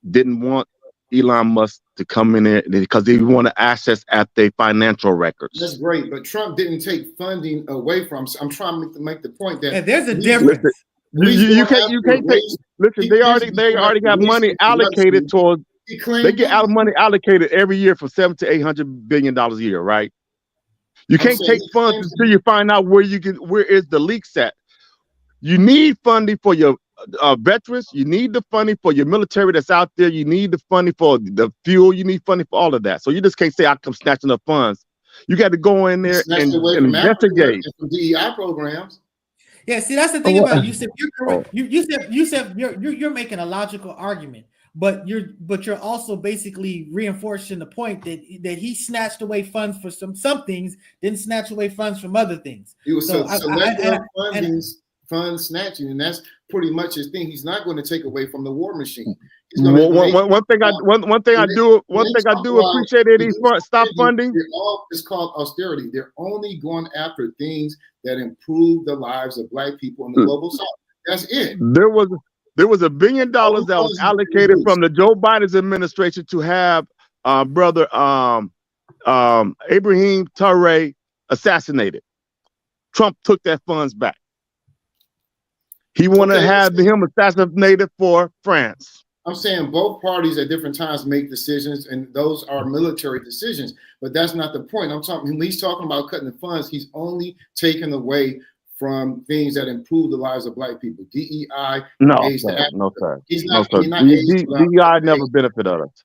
didn't want Elon Musk to come in there because he wanted access at their financial records. That's great, but Trump didn't take funding away from. I'm trying to make the point that there's a difference. You can't take. Listen, they already got money allocated towards. They get money allocated every year for $700 to $800 billion a year, right? You can't take funds until you find out where is the leaks at. You need funding for your veterans. You need the funding for your military that's out there. You need the funding for the fuel. You need funding for all of that. So you just can't say I come snatching up funds. You got to go in there and investigate. From DEI programs. Yeah, see, that's the thing about you said you're correct. You said you're making a logical argument, but you're also basically reinforcing the point that he snatched away funds for some things, didn't snatch away funds from other things. He was fund snatching, and that's pretty much his thing. He's not going to take away from the war machine. One thing I do appreciate it. He's stop funding. It's called austerity. They're only going after things that improve the lives of Black people in the global South. That's it. There was $1 billion that was allocated from the Joe Biden's administration to have brother Ibrahim Traoré assassinated. Trump took that funds back. He wanted to have him assassinated for France. I'm saying both parties at different times make decisions, and those are military decisions. But that's not the point. I'm talking. When he's talking about cutting the funds, he's only taking away from things that improve the lives of Black people. DEI. No, sir. DEI never benefited us.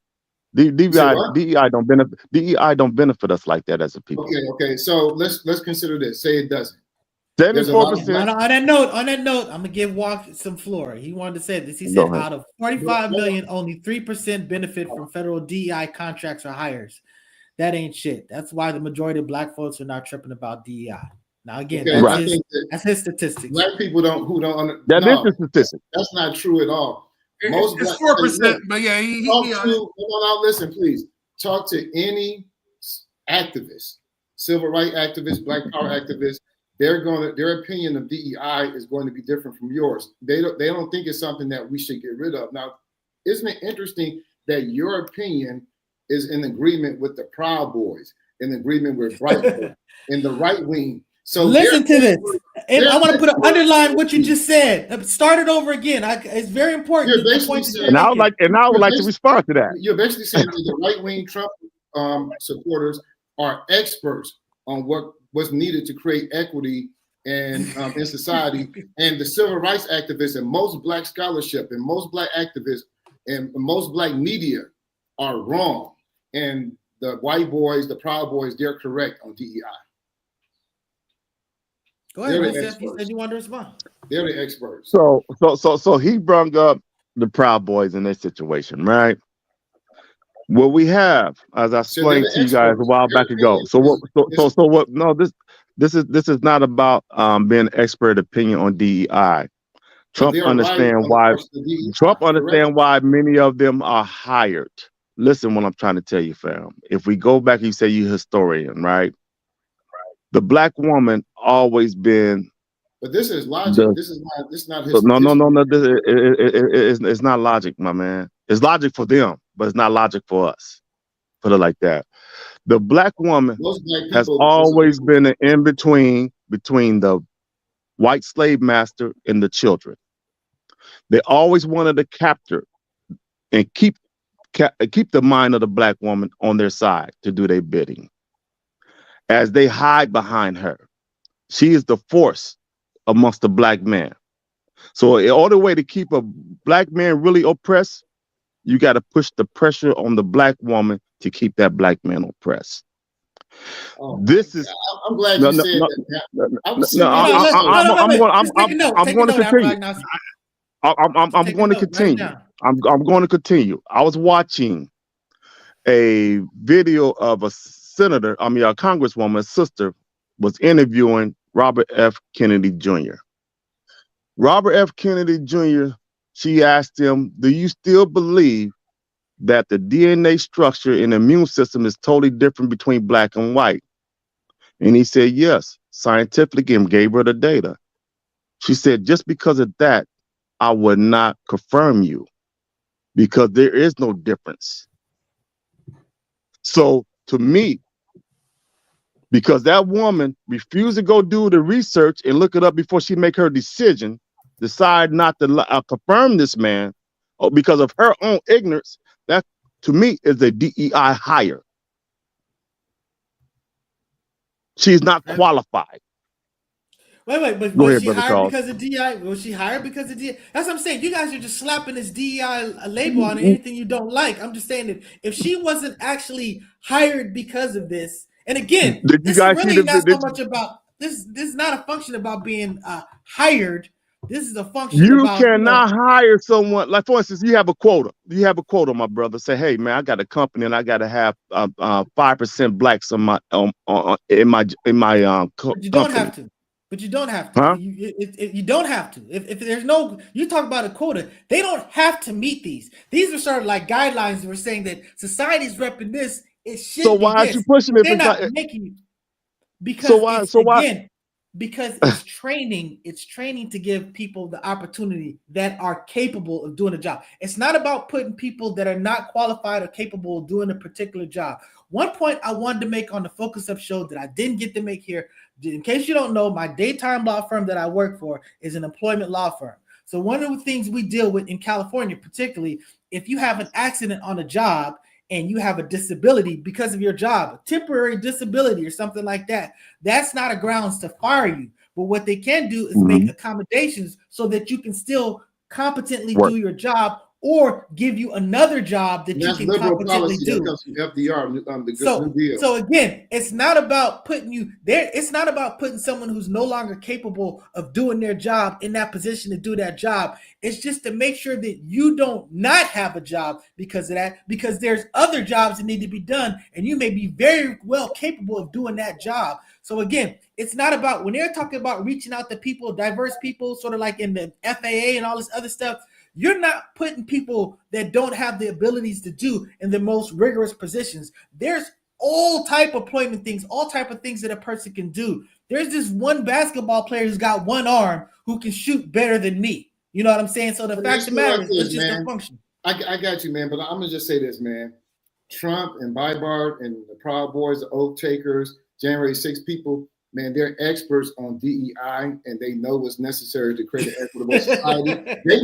DEI don't benefit us like that as a people. Okay. So let's consider this. Say it doesn't. 74%. On that note, I'm gonna give Walk some floor. He wanted to say this. He said out of 45 million, only 3% benefit from federal DEI contracts or hires. That ain't shit. That's why the majority of Black folks are not tripping about DEI. Now again, that's his statistics. Black people don't. That is the statistic. That's not true at all. Most it's 4%, but yeah, listen, please. Talk to any activist, civil rights activist, Black Power activist. Their opinion of DEI is going to be different from yours. They don't think it's something that we should get rid of. Now, isn't it interesting that your opinion is in agreement with the Proud Boys, in agreement with Breitbart, in the right wing? So listen to this. And I want to underline what you just said. Start it over again. It's very important. And I would like to respond to that. You're basically saying that the right wing Trump supporters are experts on what's needed to create equity and in society. And the civil rights activists and most Black scholarship and most Black activists and most Black media are wrong. And the white boys, the Proud Boys, they're correct on DEI. Go ahead, Jeff. You said you wanted to respond. They're the experts. So he brought up the Proud Boys in this situation, right? What we have, as I explained to you guys a while back ago. So what? No, this is not about being an expert opinion on DEI. Trump understand why many of them are hired. Listen, what I'm trying to tell you, fam. If we go back, you say you're a historian, right? The Black woman always been. But this is logic. This is not his. No. It's not logic, my man. It's logic for them, but it's not logic for us. Put it like that. The Black woman has always been an in-between between the white slave master and the children. They always wanted to capture and keep the mind of the Black woman on their side to do their bidding. As they hide behind her, she is the force amongst the Black man. So in order way to keep a Black man really oppressed, you got to push the pressure on the Black woman to keep that Black man oppressed. Oh, this is. I'm glad you said that. I'm going to continue. I'm going to continue. I was watching a video of a congresswoman's sister was interviewing Robert F. Kennedy Jr. Robert F. Kennedy Jr., she asked him, do you still believe that the DNA structure and immune system is totally different between Black and white? And he said, yes, scientifically, and gave her the data. She said, just because of that, I would not confirm you because there is no difference. So to me, because that woman refused to go do the research and look it up before she make her decision, decide not to confirm this man because of her own ignorance, that to me is a DEI hire. She's not qualified. Wait, but was she hired because of DEI? Was she hired because of DEI? That's what I'm saying. You guys are just slapping this DEI label on anything you don't like. I'm just saying that if she wasn't actually hired because of this, and again, this is really not so much about this. This is not a function about being hired. This is a function. You cannot hire someone. Like for instance, you have a quota. You have a quota, my brother. Say, hey man, I got a company and I got to have 5% Blacks in my But you don't have to. But you don't have to. Huh? You don't have to. If there's no, you talk about a quota, they don't have to meet these. These are sort of like guidelines that were saying that society's repping this. It should. So why aren't you pushing it? They're not making it because why? Because it's training. It's training to give people the opportunity that are capable of doing a job. It's not about putting people that are not qualified or capable of doing a particular job. One point I wanted to make on the Focus Up show that I didn't get to make here, in case you don't know, my daytime law firm that I work for is an employment law firm. So one of the things we deal with in California, particularly if you have an accident on a job and you have a disability because of your job, a temporary disability or something like that, that's not a grounds to fire you. But what they can do is make accommodations so that you can still competently do your job or give you another job that you can competently do. So again, it's not about putting you there. It's not about putting someone who's no longer capable of doing their job in that position to do that job. It's just to make sure that you don't not have a job because of that, because there's other jobs that need to be done and you may be very well capable of doing that job. So again, it's not about when they're talking about reaching out to people, diverse people, sort of like in the FAA and all this other stuff. You're not putting people that don't have the abilities to do in the most rigorous positions. There's all type of employment things, all type of things that a person can do. There's this one basketball player who's got one arm who can shoot better than me. You know what I'm saying? So the fact of the matter is it's just a function. I got you, man. But I'm going to just say this, man. Trump and Breitbart and the Proud Boys, the Oath Takers, January 6 people, man, they're experts on DEI and they know what's necessary to create an equitable society. They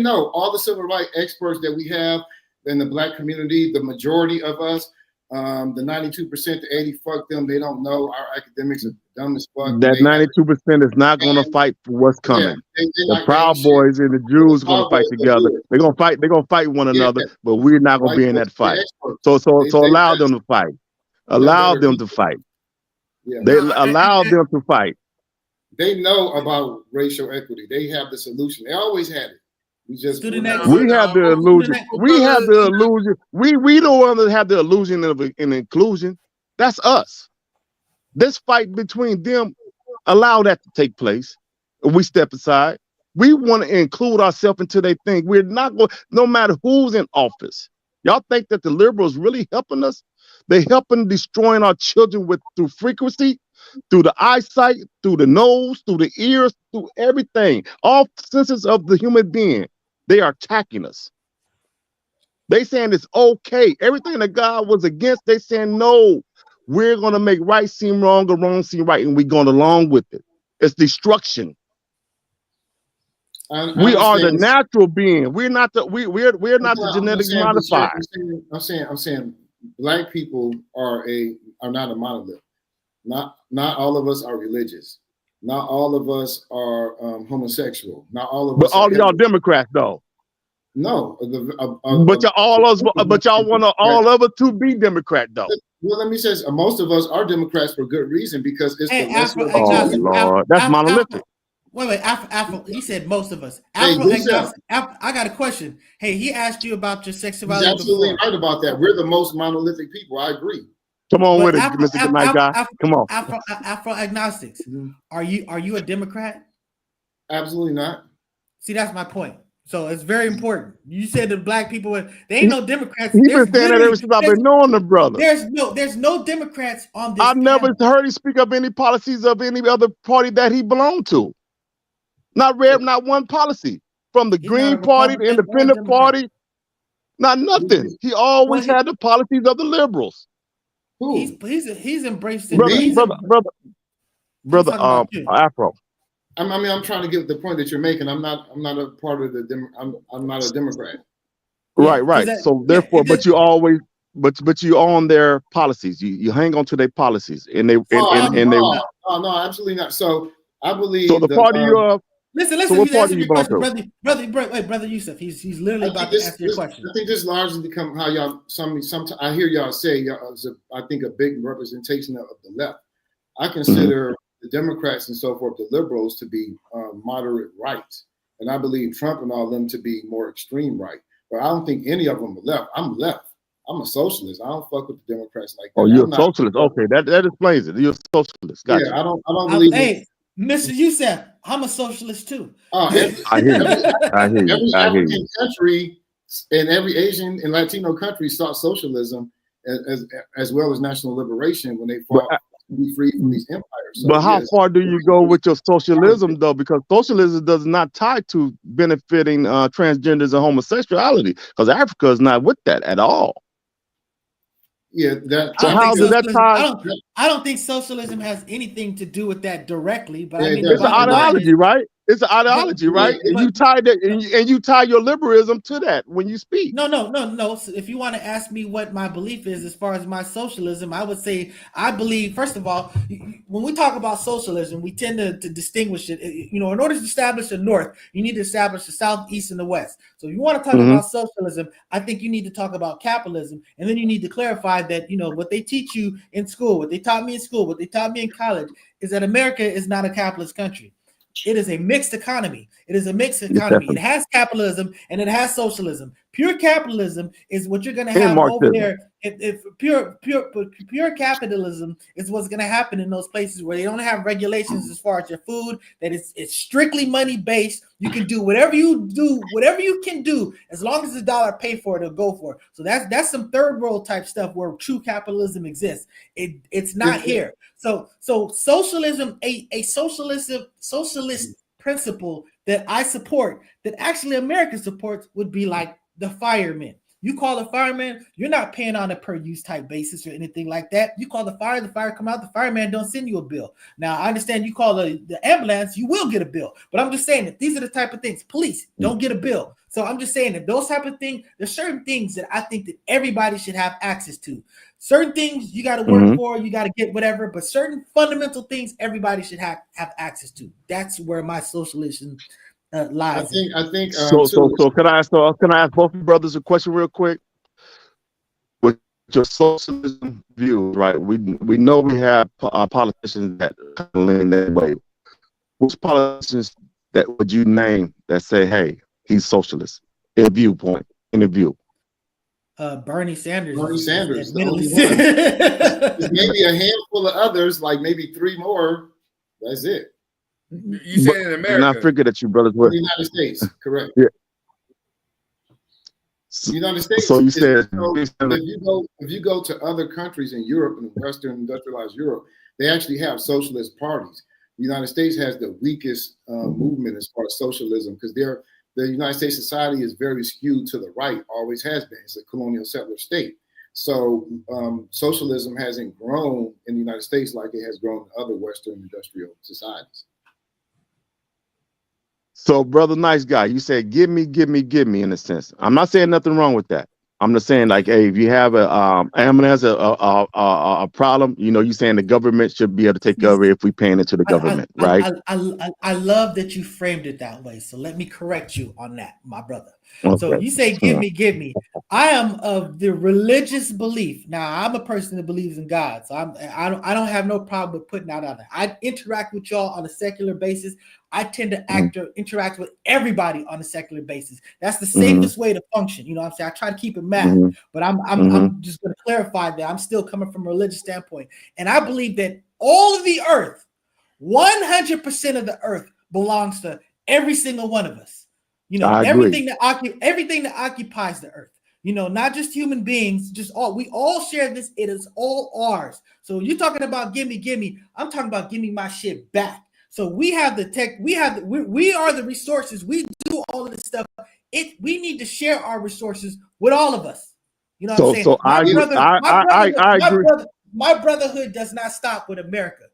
know all the civil rights experts that we have in the Black community, the majority of us, The 92% to 80, fuck them. They don't know. Our academics are dumb as fuck. That 92% is not going to fight for what's coming. The Proud Boys and the Jews are going to fight together. They're going to fight. They're going to fight one another, but we're not going to be in that fight. So allow them to fight. Allow them to fight. They allow them to fight. They know about racial equity. They have the solution. They always had it. We have the illusion. We have the illusion. We don't want to have the illusion of an inclusion. That's us. This fight between them, allow that to take place. We step aside. We want to include ourselves into their thing. We're not going, no matter who's in office. Y'all think that the liberals really helping us? They helping destroying our children through frequency, through the eyesight, through the nose, through the ears, through everything. All senses of the human being. They are attacking us. They saying it's okay. Everything that God was against, they saying no. We're going to make right seem wrong or wrong seem right, and we're going along with it. It's destruction. We are the natural being. We're not the we're not the genetically modified. I'm saying black people are not a monolith. Not all of us are religious. Not all of us are homosexual. Not all of us. But all of y'all Democrats, though. No, but y'all want all of us to be Democrat, though. Well, let me say, most of us are Democrats for good reason because it's Lord, that's monolithic. Wait, Afro. He said most of us. Afro, I got a question. Hey, he asked you about your sexuality. He's absolutely right about that. We're the most monolithic people. I agree. Come on with it, Mr. Good Night Guy. Come on. Afro agnostics. Mm-hmm. Are you a Democrat? Absolutely not. See, that's my point. So it's very important. You said the black people, they ain't no Democrats. He's been saying that ever since I've been knowing the brother. There's no Democrats on this. I've never heard him speak up any policies of any other party that he belonged to. Not one policy. From the Green Party, the Independent Party, not nothing. He always had the policies of the liberals. He's embraced it. Brother, Afro. I'm trying to get the point that you're making. I'm not a part of I'm not a Democrat. Right. So therefore, but you always, but you own their policies. You hang on to their policies, and they no, absolutely not. So I believe. So the party you are. Listen. So what party you belong to? Brother Yusuf. He's literally about to answer your question. I think this largely become how y'all. Sometimes I hear y'all say. I think a big representation of the left. I consider the Democrats and so forth, the liberals, to be moderate right, and I believe Trump and all of them to be more extreme right. But I don't think any of them are left. I'm left. I'm a socialist. I don't fuck with the Democrats like that. Oh, you're a socialist. Okay, that explains it. You're a socialist. Gotcha. Yeah, I don't believe. Hey, Mr. Yusuf, I'm a socialist too. I hear you. Every African country and every Asian and Latino country sought socialism as well as national liberation when they fought to be free from these empires. So, but how far do you go with your socialism, though? Because socialism does not tie to benefiting transgenders and homosexuality, because Africa is not with that at all. Yeah, so how does that tie? I don't think socialism has anything to do with that directly, but I mean, it's an ideology, right? It's an ideology, right? And you tie that, and you tie your liberalism to that when you speak. No. So if you want to ask me what my belief is as far as my socialism, I would say I believe, first of all, when we talk about socialism, we tend to distinguish it. In order to establish the North, you need to establish the South, East, and the West. So if you want to talk about socialism, I think you need to talk about capitalism, and then you need to clarify that what they teach you in school, what they taught me in school, what they taught me in college, is that America is not a capitalist country. It is a mixed economy. It is a mixed economy. It has capitalism and it has socialism. Pure capitalism is what you're going to have over there. If pure capitalism is what's going to happen in those places where they don't have regulations as far as your food, that it's strictly money based. You can do whatever you can do as long as the dollar pay for it, it'll go for it. So that's some third world type stuff where true capitalism exists. It's not here. So socialism, a socialist principle that I support, that actually America supports, would be like the firemen. You call a fireman, you're not paying on a per use type basis or anything like that. You call the fire come out, the fireman don't send you a bill. Now I understand you call the ambulance, you will get a bill. But I'm just saying that these are the type of things. Police don't get a bill. So I'm just saying that those type of things, there's certain things that I think that everybody should have access to. Certain things you got to work for, you got to get whatever, but certain fundamental things everybody should have access to. That's where my socialism lies. I think. So can I ask both brothers a question real quick? With your socialism view, right? We know we have politicians that lean that way. Which politicians that would you name that say, "Hey, he's socialist"? In a viewpoint, in a view. Bernie Sanders. Bernie Sanders, the only one. There's maybe a handful of others, like maybe 3 more. That's it. You said in America. And I figured that you brothers were in the United States, correct? Yeah. The United States. So you said if you go to other countries in Europe and Western industrialized Europe, they actually have socialist parties. The United States has the weakest movement as far as socialism because the United States society is very skewed to the right, always has been. It's a colonial settler state. So socialism hasn't grown in the United States like it has grown in other Western industrial societies. So, brother, nice guy, you said, give me in a sense. I'm not saying nothing wrong with that. I'm just saying, like, hey, if you have a problem, you know, you saying the government should be able to take care of it if we paying it to the government, right? I love that you framed it that way. So let me correct you on that, my brother. Okay. So you say, give me. I am of the religious belief. Now, I'm a person that believes in God. So I don't have no problem with putting that out there. I interact with y'all on a secular basis. I tend to interact with everybody on a secular basis. That's the safest way to function. You know what I'm saying? I try to keep it math, but I'm just going to clarify that I'm still coming from a religious standpoint. And I believe that all of the earth, 100% of the earth belongs to every single one of us. You know, everything that occupies the earth. You know, not just human beings, we all share this. It is all ours. So you're talking about gimme. I'm talking about give me my shit back. So we have the tech, we are the resources. We do all of this stuff. We need to share our resources with all of us. You know what I'm saying? So I agree. My brotherhood does not stop with America.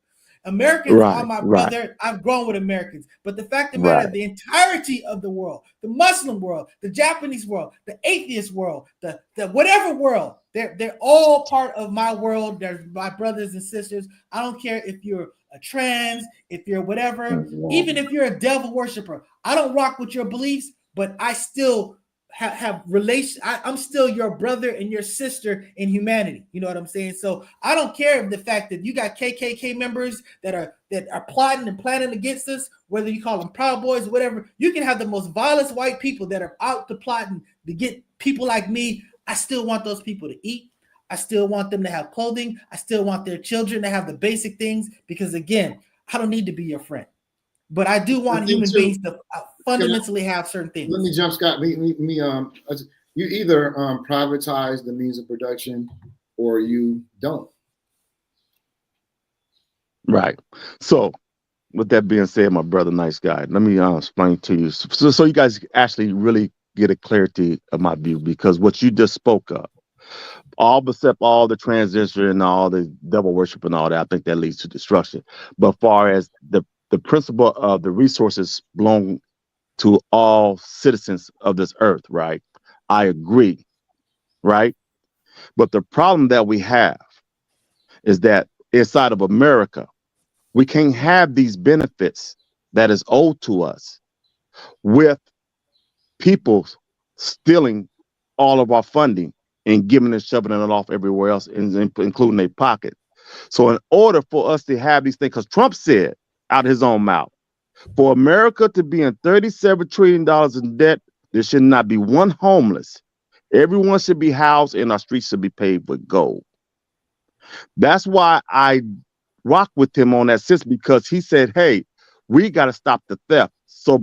Americans are my brother. I've grown with Americans. But the fact of the matter, the entirety of the world, the Muslim world, the Japanese world, the atheist world, the whatever world, they're all part of my world. They're my brothers and sisters. I don't care if you're a trans, if you're whatever, even if you're a devil worshiper. I don't rock with your beliefs, but I still have relation. I'm still your brother and your sister in humanity. You know what I'm saying? So I don't care if the fact that you got KKK members that are plotting and planning against us, whether you call them Proud Boys or whatever. You can have the most violent white people that are out to plotting to get people like me. I still want those people to eat. I still want them to have clothing. I still want their children to have the basic things because, again, I don't need to be your friend. But I do want human beings to fundamentally have certain things. Let me jump, Scott. You either privatize the means of production or you don't. Right. So, with that being said, my brother, nice guy, let me explain to you so you guys actually really get a clarity of my view, because what you just spoke of, all except all the transition and all the devil worship and all that, I think that leads to destruction. But as far as the principle of the resources belong to all citizens of this earth, right? I agree, right? But the problem that we have is that inside of America, we can't have these benefits that is owed to us with people stealing all of our funding and giving and shoving it off everywhere else, including their pocket. So in order for us to have these things, because Trump said out his own mouth, for America to be in $37 trillion in debt, there should not be one homeless. Everyone should be housed and our streets should be paved with gold. That's why I rock with him on that sense, because he said, hey, we got to stop the theft. So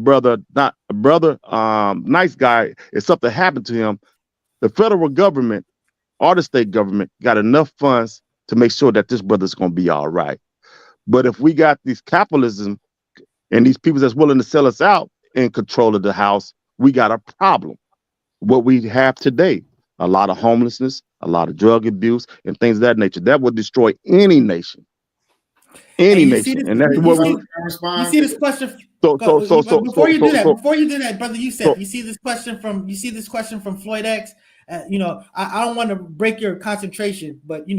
nice guy, if something happened to him, the federal government or the state government got enough funds to make sure that this brother's going to be all right. But if we got these capitalism and these people that's willing to sell us out in control of the house, we got a problem. What we have today, a lot of homelessness, a lot of drug abuse, and things of that nature. That would destroy any nation. Any nation. And that's what we you see this question. So Before you do that, brother Yusef, so, you see this question from Floyd X. I don't want to break your concentration, but I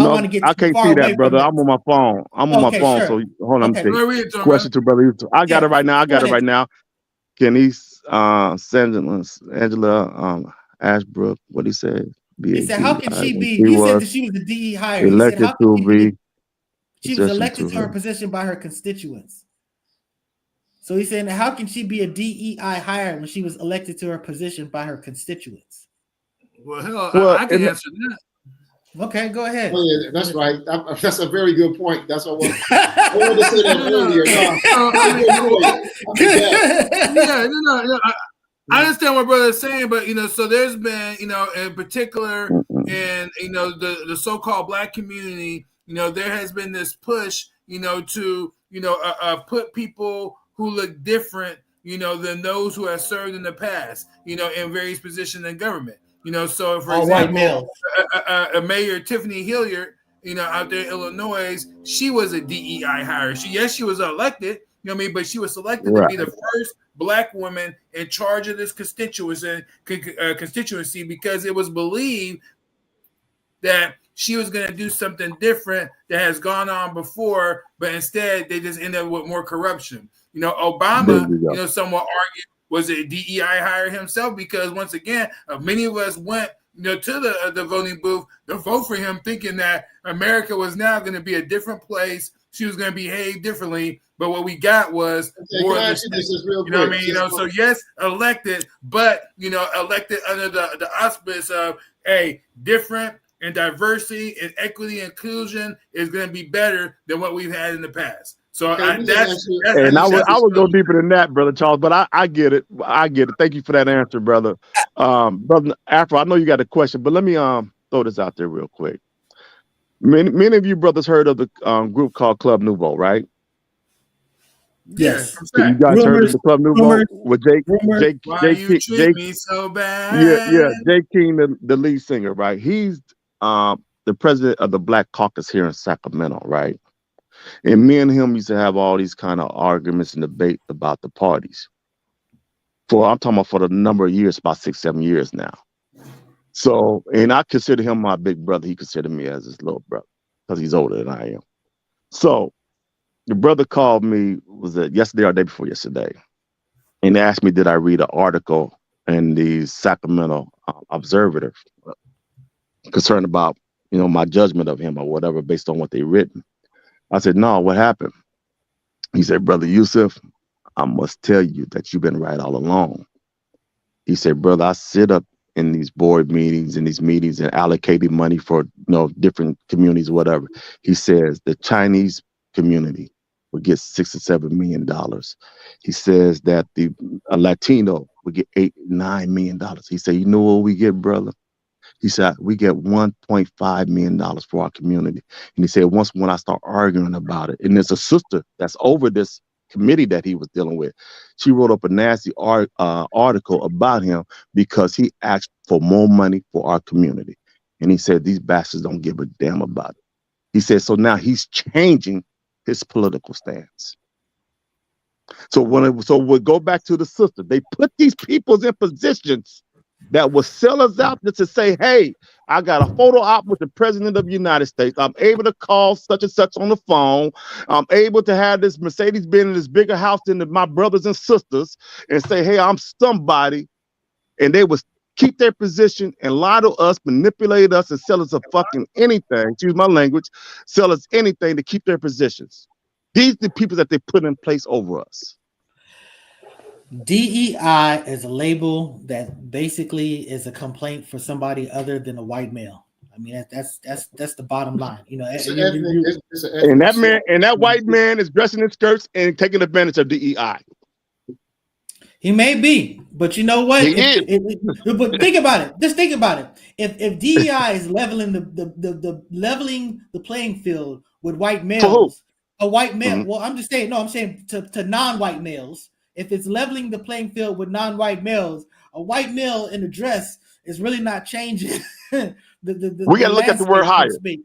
want to get I can't far see away that, brother. from I'm on my phone. Sure. So hold on. Okay. Question to brother Yusef. I got it right now. Can he Angela Ashbrook, what he said? He said, how can she be? He said that she was the DE hire. He said, elected how can to she be. She was elected to her position by her constituents. So he's saying, how can she be a DEI hire when she was elected to her position by her constituents? Well, I can answer that. Okay, go ahead. Oh, yeah, that's right. That's a very good point. That's what I wanted to say that earlier. I understand what brother is saying, but so there's been, in particular, in the so-called Black community, there has been this push, to put people who look different, than those who have served in the past, in various positions in government. So for example, Mayor Tiffany Hilliard, out there in Illinois, she was a DEI hire. She was elected, but she was selected to be the first Black woman in charge of this constituency because it was believed that she was going to do something different that has gone on before, but instead they just end up with more corruption. Obama, somewhat argued, was a DEI hire himself because once again, many of us went to the voting booth to vote for him, thinking that America was now going to be a different place. She was going to behave differently, but what we got was more. So yes, elected, but elected under the auspice of different and diversity and equity and inclusion is going to be better than what we've had in the past. So I would go deeper than that, brother Charles, but I get it. Thank you for that answer, brother. Brother Afro, I know you got a question, but let me throw this out there real quick. Many of you brothers heard of the group called Club Nouveau, right? Yes. You guys heard of the Club Nouveau with Jake me so bad? Yeah, Jake King, the lead singer, right? He's the president of the Black Caucus here in Sacramento, right? And me and him used to have all these kind of arguments and debate about the parties. I'm talking about for the number of years, about 6-7 years now. So, and I consider him my big brother. He considered me as his little brother because he's older than I am. So the brother called me, was it yesterday or the day before yesterday, and asked me, did I read an article in the Sacramento Observer concerned about, my judgment of him or whatever based on what they written. I said, no, what happened? He said, Brother Yusef, I must tell you that you've been right all along. He said, brother, I sit up in these board meetings and allocating money for different communities, whatever. He says the Chinese community would get $6 or $7 million. He says that the Latino would get $8-9 million. He said, you know what we get, brother? He said, we get $1.5 million for our community. And he said, when I start arguing about it, and there's a sister that's over this committee that he was dealing with, she wrote up a nasty article about him because he asked for more money for our community. And he said, these bastards don't give a damn about it. He said, so now he's changing his political stance. So we'll go back to the sister. They put these people in positions that will sell us out just to say, hey, I got a photo op with the president of the United States. I'm able to call such and such on the phone. I'm able to have this Mercedes-Benz in this bigger house than my brothers and sisters and say, hey, I'm somebody. And they would keep their position and lie to us, manipulate us, and sell us a fucking anything, excuse my language, sell us anything to keep their positions. These are the people that they put in place over us. DEI is a label that basically is a complaint for somebody other than a white male. I mean, that's the bottom line. And that white man is dressing in skirts and taking advantage of DEI. He may be, but you know what? But think about it. Just think about it. If DEI is leveling the playing field with white males, a white male. Mm-hmm. Well, I'm saying to non-white males. If it's leveling the playing field with non-white males, a white male in a dress is really not changing We got to look at the word landscape, so higher. to speak.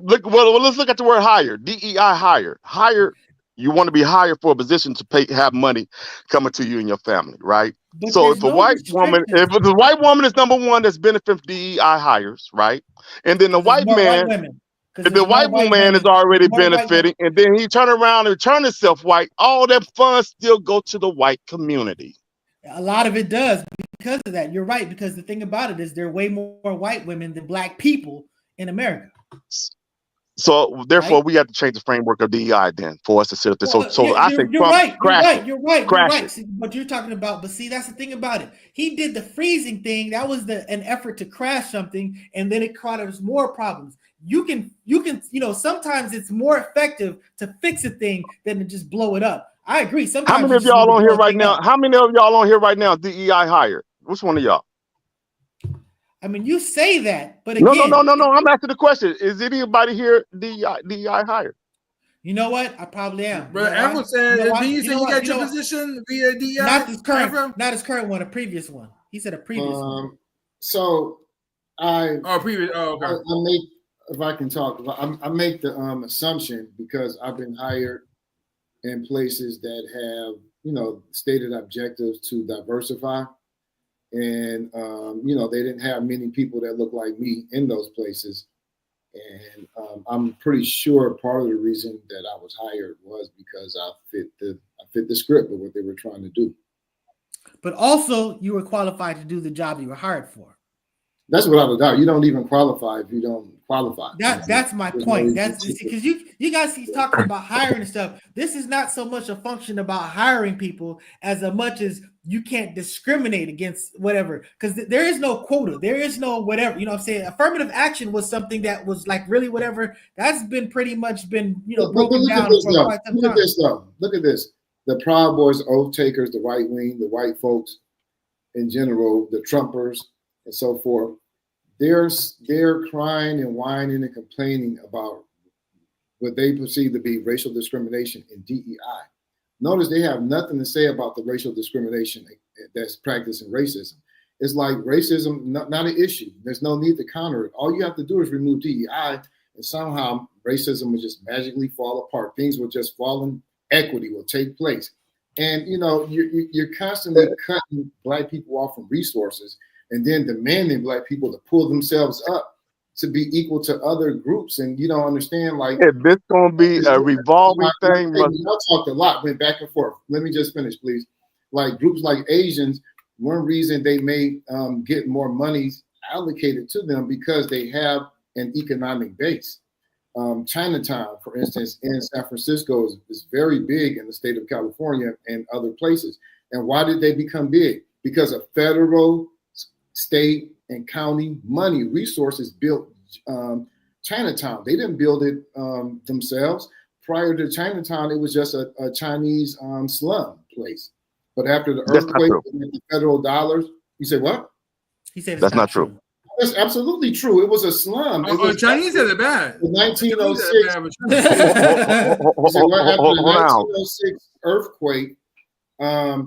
Let's look at the word higher. DEI higher. Higher. You want to be hired for a position to have money coming to you and your family, right? But So there's if a no white woman, restrictions if the white woman is number one that's benefiting from DEI hires, right? And then the because there's white more white man, women. Because if the there's more white white man is women, already more white women. benefiting, and then he turn around and turn himself white, all that funds still go to the white community. A lot of it does because of that. You're right, because the thing about it is there are way more white women than black people in America. So therefore, Right? we have to change the framework of DEI then for us to sit up there. Well, So yeah, I say you're Trump right. You're right. it. See, what you're talking about, but see, that's the thing about it. He did the freezing thing. That was an effort to crash something, and then it caused more problems. You can, sometimes it's more effective to fix a thing than to just blow it up. I agree. How Sometimes many you of just need y'all to on blow here a right thing now? up. How many of y'all on here right now? DEI hired? Which one of y'all? I mean, you say that, but No. again, I'm asking the question. Is anybody here DEI hired? you know what? I probably am. Bro, Afro said, You know why? did you say you got your what? position via DI? Not this current, Afro? not his current one, a previous one. He said a previous one. So I Okay. I make, if I can talk, I make the assumption, because I've been hired in places that have stated objectives to diversify, and they didn't have many people that look like me in those places. And I'm pretty sure part of the reason that I was hired was because I fit the script of what they were trying to do. But also, you were qualified to do the job you were hired for. That's without a doubt. You don't even qualify if you don't qualify. That's my point. That's because you guys keep talking about hiring and stuff. This is not so much a function about hiring people as much as you can't discriminate against whatever, because there is no quota, there is no whatever. You know what I'm saying? Affirmative action was something that was like really whatever. That's been pretty much been broken down for quite some time. Look at this. The Proud Boys, oath takers, the right wing, the white folks in general, the Trumpers, and so forth. They're crying and whining and complaining about what they perceive to be racial discrimination in DEI. Notice they have nothing to say about the racial discrimination that's practiced in racism. It's like racism, not an issue. There's no need to counter it. All you have to do is remove DEI, and somehow racism will just magically fall apart. Things will just fall in, equity will take place. And you're constantly cutting Black people off from resources, and then demanding Black people to pull themselves up to be equal to other groups. And you don't understand, like, if this gonna be a revolving thing. I talked a lot, went back and forth. Let me just finish, please. Like groups like Asians, one reason they may get more money allocated to them because they have an economic base. Chinatown, for instance, in San Francisco is very big in the state of California and other places. And why did they become big? Because of federal, state, and county money resources built Chinatown. They didn't build it themselves. Prior to Chinatown, it was just a Chinese slum place. But after the earthquake and the federal dollars, you say what? He said that's not true. That's absolutely true. It was a slum. Chinese had it bad. The 1906. After the 1906 earthquake, a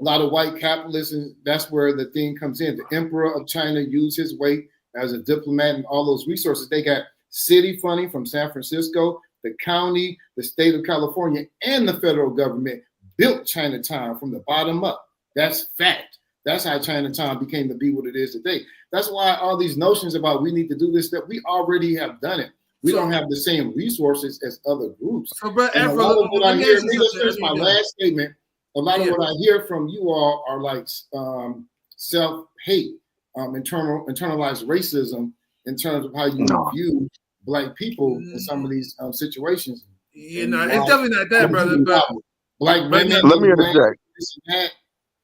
lot of white capitalists, and that's where the thing comes in. The Emperor of China used his weight as a diplomat and all those resources. They got city funding from San Francisco, the county, the state of California, and the federal government built Chinatown from the bottom up. That's fact. That's how Chinatown became to be what it is today. That's why all these notions about we need to do this, that we already have done it. We don't have the same resources as other groups. So, but and a lot of what I hear, here's my last statement. A lot of what I hear from you all are like self-hate, internalized racism in terms of how you view Black people in some of these situations. It's definitely not that, brother. But Black women, let me interject.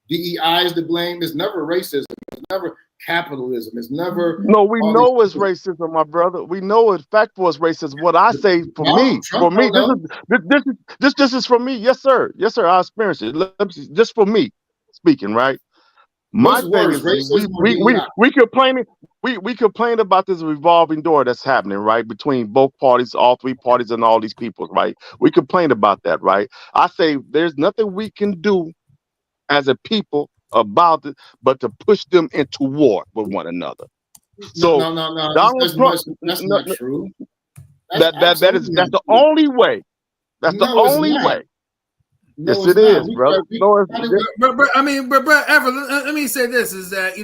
DEI is to blame. It's never racism. It's never capitalism. It's never. No, we know it's racism, my brother. We know it. Fact was racism. What I say this is for me. Yes, sir. I experienced it. Just for me speaking, right? My thing is we complaining. We complain about this revolving door that's happening, right, between both parties, all three parties, and all these people, right? We complain about that, right? I say there's nothing we can do as a people about it, but to push them into war with one another. So No. Donald Trump, That's not true. that's the only way. That's the only way. No, yes, it is, brother. But Ever, let me say this: is that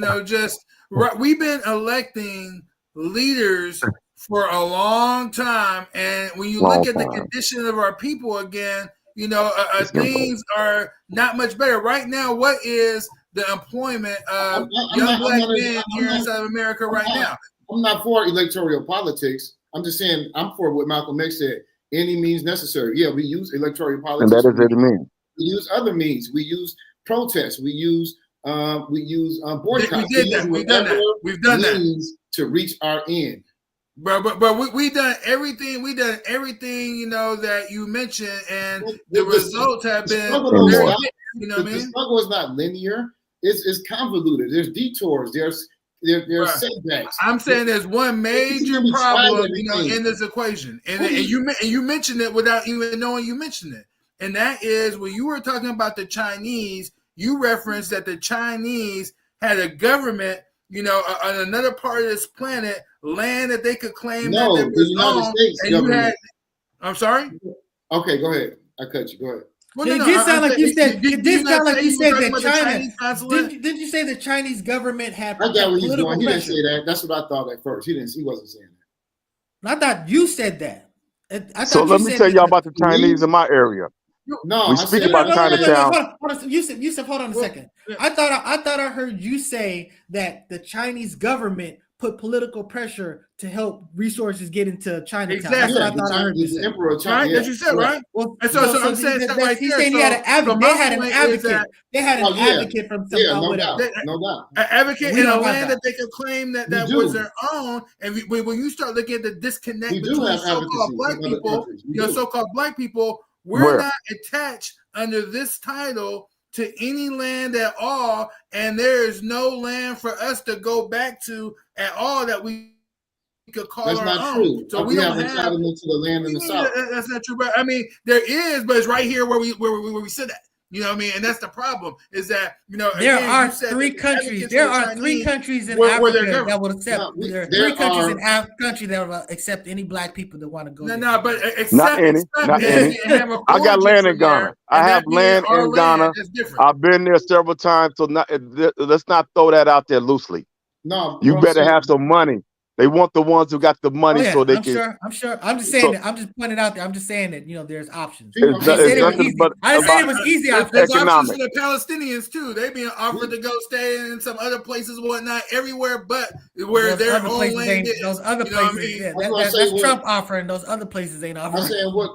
we've been electing leaders for a long time, and when you look at the condition of our people again, things are not much better right now. What is the employment of young black men here inside of America right now? I'm not for electoral politics. I'm just saying I'm for what Malcolm X said. Any means necessary. Yeah, we use electoral politics. And that is what it means. We use other means. We use protests. We use boycotts. We've done that to reach our end. But we done everything. We done everything. That you mentioned, and the results have been. The struggle is not linear. It's convoluted. There's detours. There's setbacks. I'm saying there's one major problem, in this equation, and you mentioned it without even knowing you mentioned it, and that is when you were talking about the Chinese. You referenced that the Chinese had a government, on another part of this planet, land that they could claim. No, that the United States government. I'm sorry. Okay, go ahead. I cut you. Go ahead. Well, it did sound like you said. It did sound like you said that China. Didn't you say the Chinese government had? I got where he's going. He didn't say that. That's what I thought at first. He wasn't saying that. I thought you said that. So let me tell y'all about the Chinese in my area. No, we speak about Chinatown. Yusuf, hold on a second. I thought I heard you say that the Chinese government put political pressure to help resources get into Chinatown. Exactly. That's what I thought I heard you say. Emperor of China, China, you said, right? Well, and so I'm saying that right he's there. saying they had an advocate. They had an advocate from some no doubt. An advocate in a land that they could claim that was their own. And when you start looking at the disconnect between so-called black people, so-called black people, we're not attached under this title to any land at all, and there is no land for us to go back to at all that we could call that's our not own. True. So we don't have entitlement to the land in the south. That's not true, but I mean there is, but it's right here where we sit at. You know what I mean? And that's the problem is that, there are three countries. There are three countries in Africa that will accept. There are three countries in Africa that will accept any black people that want to go. No, but not any. I got land in Ghana. I have land in Ghana. I've been there several times. So let's not throw that out there loosely. No, you better have some money. They want the ones who got the money so they can. I'm sure. I'm just saying that. I'm just pointing out there. I'm just saying that there's options. I said it was easy. There's options for the Palestinians too. They being offered to go stay in some other places, whatnot, everywhere, but where their own land is. Those other places, that's Trump offering. Those other places ain't offering. I'm saying what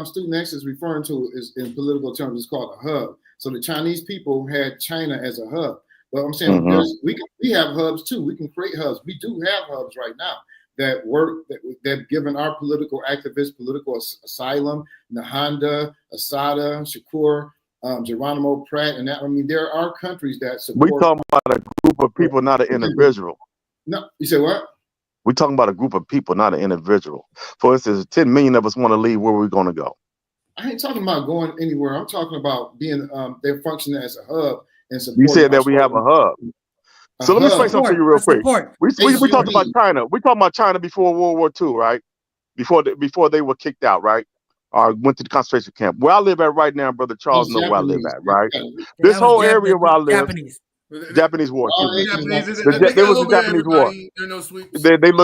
Student X is referring to is in political terms is called a hub. So the Chinese people had China as a hub. But I'm saying we have hubs too. We can create hubs. We do have hubs right now that work that given our political activists political asylum. Nahanda, Asada, Shakur, Geronimo Pratt, and that. I mean, there are countries that support. We talking about a group of people, not an individual. No, you say what? We're talking about a group of people, not an individual. For instance, 10 million of us want to leave. Where are we going to go? I ain't talking about going anywhere. I'm talking about being they're functioning as a hub. You said that we have a hub. So let me say something to you real quick. We talked about China. We talked about China before World War II, right? Before they were kicked out, right? Or went to the concentration camp. Where I live at right now, Brother Charles knows where I live at, right? This whole area where I live, Japanese war. There was a Japanese war.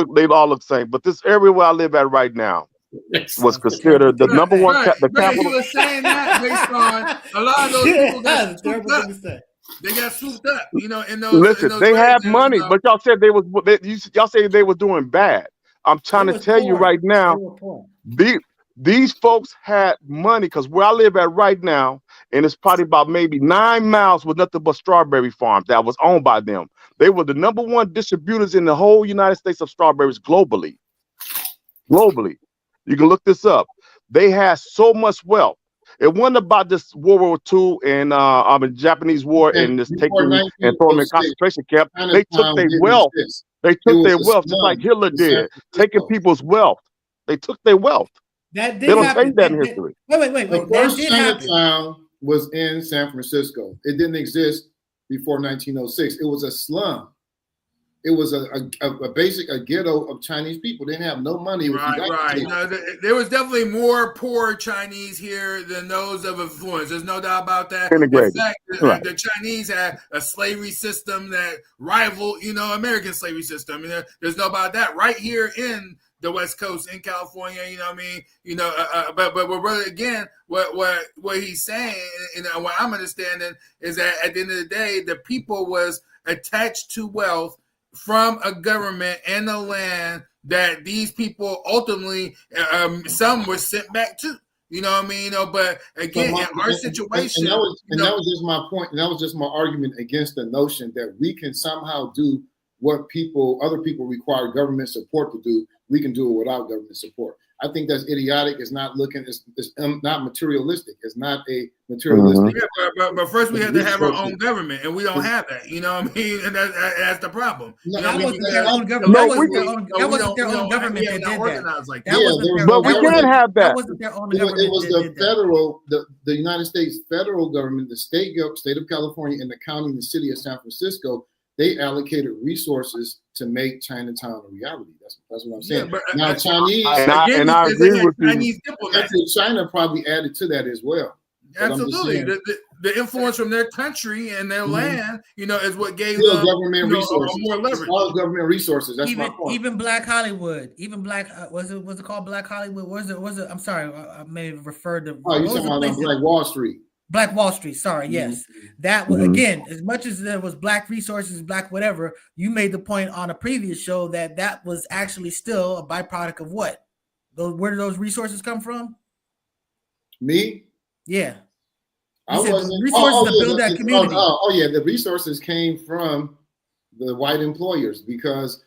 They all look the same. But this area where I live at right now was considered the number one. The capital. He was saying that based on a lot of those people got swooped up. They got swooped up, in those. Listen, they have money, but y'all said y'all said they were doing bad. I'm trying to tell you right now, these folks had money because where I live at right now, and it's probably about maybe 9 miles with nothing but strawberry farms that was owned by them. They were the number one distributors in the whole United States of strawberries globally. You can look this up. They had so much wealth. It wasn't about this World War II and Japanese war and this taking and throwing them in concentration camp. They took their wealth. They took their wealth just like Hitler did, taking people's wealth. They took their wealth. That did they don't happen. say that in history. Wait. The first Chinatown was in San Francisco. It didn't exist before 1906. It was a slum. It was a basic ghetto of Chinese people. They didn't have no money. Right. No, there was definitely more poor Chinese here than those of influence. There's no doubt about that. Integrated. In fact, Right. the Chinese had a slavery system that rivaled, American slavery system. There's no about that. Right here in the West Coast, in California, what I mean? But brother, again, what he's saying, and what I'm understanding is that at the end of the day, the people was attached to wealth from a government and a land that these people ultimately, some were sent back to. You know what I mean? But again, in our situation, that was just my point. And that was just my argument against the notion that we can somehow do what other people require government support to do. We can do it without government support. I think that's idiotic. It's not it's not materialistic. It's not a materialistic. Yeah, but first we have to have our own government, and we don't have that. You know what I mean? And that's the problem. That wasn't their own government. That wasn't their own government that did that. But we can have that. That wasn't their own government. It was the federal, the United States federal government, the state of California, and the county and the city of San Francisco. They allocated resources to make Chinatown a reality. That's what I'm saying. Yeah, but, now, Chinese, and I agree with Chinese you. China probably added to that as well. Absolutely, the influence from their country and their land, is what gave them government resources. More leverage. All government resources. That's my point. Even Black Hollywood, was it called Black Hollywood? Was it? I'm sorry, I may have referred to. Oh, you're talking about Black Wall Street. Black Wall Street, sorry, yes. That was, again, as much as there was black resources, black whatever, you made the point on a previous show that was actually still a byproduct of what? Where did those resources come from? Me? Yeah. I wasn't. Resources to build that community. Yeah, the resources came from the white employers because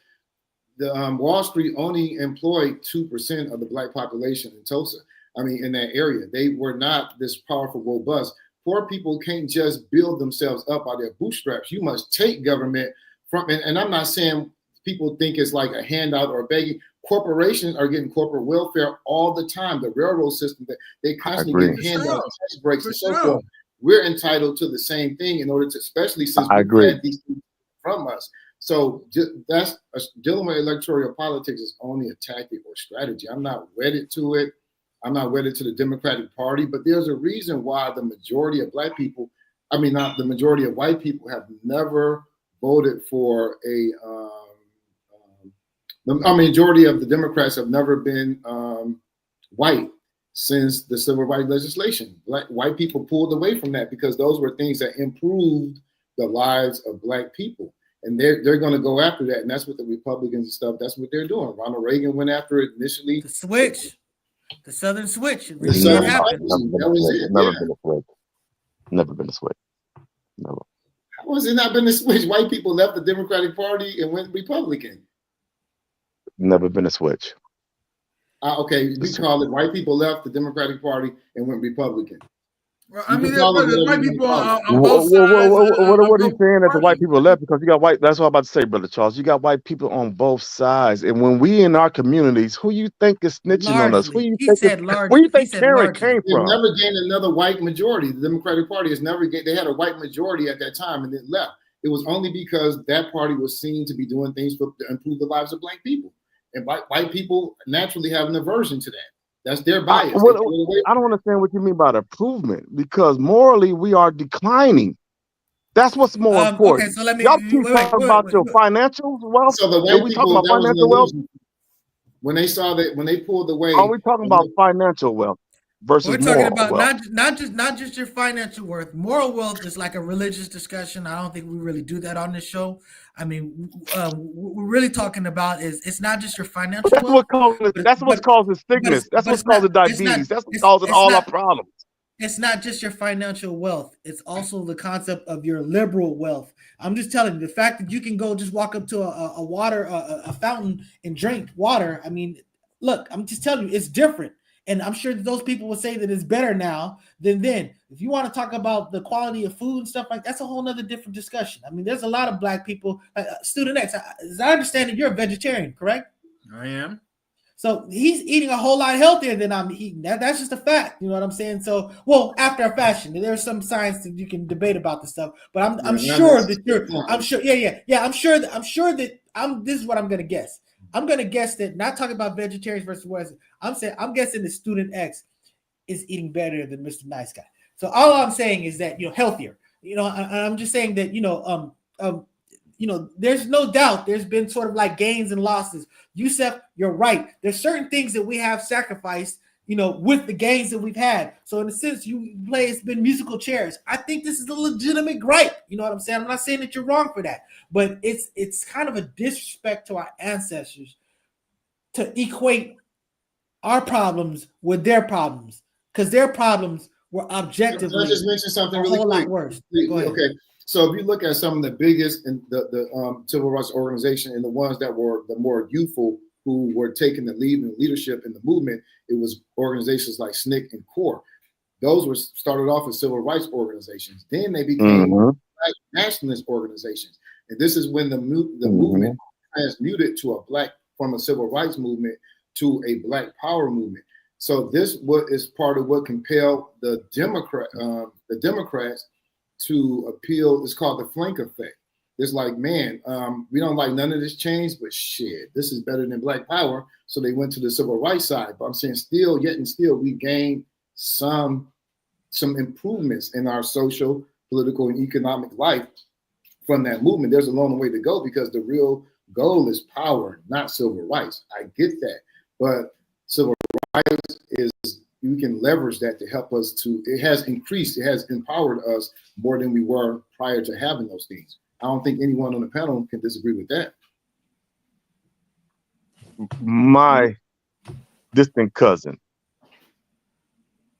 the Wall Street only employed 2% of the black population in Tulsa. I mean, in that area, they were not this powerful, robust. Poor people can't just build themselves up by their bootstraps. You must take government from, and I'm not saying people think it's like a handout or begging. Corporations are getting corporate welfare all the time. The railroad system, they constantly get handouts, tax breaks, and so forth. We're entitled to the same thing in order to, especially since we had these things from us. So that's dealing with electoral politics is only a tactic or strategy. I'm not wedded to it. I'm not wedded to the Democratic Party, but there's a reason why the majority of black people, not the majority of white people, have never voted for the majority of the Democrats have never been white since the civil rights legislation. White people pulled away from that because those were things that improved the lives of black people. And they're going to go after that. And that's what the Republicans and stuff, that's what they're doing. Ronald Reagan went after it initially. The switch. The Southern switch. It really did happen. Never been a switch. Never. How has it not been a switch? White people left the Democratic Party and went Republican. Never been a switch. Okay, we call it white people left the Democratic Party and went Republican. Well, I mean, there's white people on both sides. What are you saying that the white people left? Because you got white, that's what I'm about to say, Brother Charles. You got white people on both sides. And when we in our communities, who you think is snitching on us? Where you think Karen came from? They never gained another white majority. The Democratic Party has never gained, they had a white majority at that time and it left. It was only because that party was seen to be doing things to improve the lives of black people. And white people naturally have an aversion to that. That's their bias. I don't understand what you mean by the improvement, because morally we are declining. That's what's more important. Okay, so let me. Y'all keep talking about your financial wealth. So the white we talking about financial wealth. When they saw that, when they pulled away, are we talking about financial wealth versus we're talking about wealth? not just your financial worth. Moral wealth is like a religious discussion. I don't think we really do that on this show. I mean, what we're really talking about is it's not just your financial wealth. That's what's causing sickness. That's what's causing diabetes. That's what's causing all our problems. It's not just your financial wealth. It's also the concept of your liberal wealth. I'm just telling you, the fact that you can go just walk up to a fountain and drink water. I mean, look, I'm just telling you, it's different. And I'm sure that those people would say that it's better now than then. If you want to talk about the quality of food and stuff like that's a whole nother different discussion. I mean, there's a lot of black people. Student X, as I understand it, you're a vegetarian, correct? I am. So he's eating a whole lot healthier than I'm eating. That's just a fact. You know what I'm saying? So, well, after a fashion, there's some science that you can debate about this stuff. But I'm sure that you're. I'm sure. Yeah. I'm sure that This is what I'm gonna guess. I'm gonna guess that, not talking about vegetarians versus what I'm guessing that Student X is eating better than Mr. Nice Guy. So all I'm saying is that, healthier. I'm just saying that there's no doubt there's been sort of like gains and losses. Yusef, you're right. There's certain things that we have sacrificed, with the gains that we've had. So in a sense, it's been musical chairs. I think this is a legitimate gripe. You know what I'm saying? I'm not saying that you're wrong for that, but it's kind of a disrespect to our ancestors to equate our problems with their problems, because their problems were objectively. Can I just mention something a really whole quick? lot worse. Go ahead. Okay. So if you look at some of the biggest and the civil rights organization and the ones that were the more youthful, who were taking the lead and leadership in the movement, it was organizations like SNCC and CORE. Those were started off as civil rights organizations. Then they became black nationalist organizations. And this is when the movement transmuted from a civil rights movement to a Black Power movement. So this is part of what compelled the Democrats to appeal. It's called the flank effect. It's like, man, we don't like none of this change, but shit, this is better than Black Power. So they went to the civil rights side. But I'm saying still, we gained some improvements in our social, political, and economic life from that movement. There's a long way to go, because the real goal is power, not civil rights. I get that. But civil rights we can leverage that to help us it has empowered us more than we were prior to having those things. I don't think anyone on the panel can disagree with that. My distant cousin.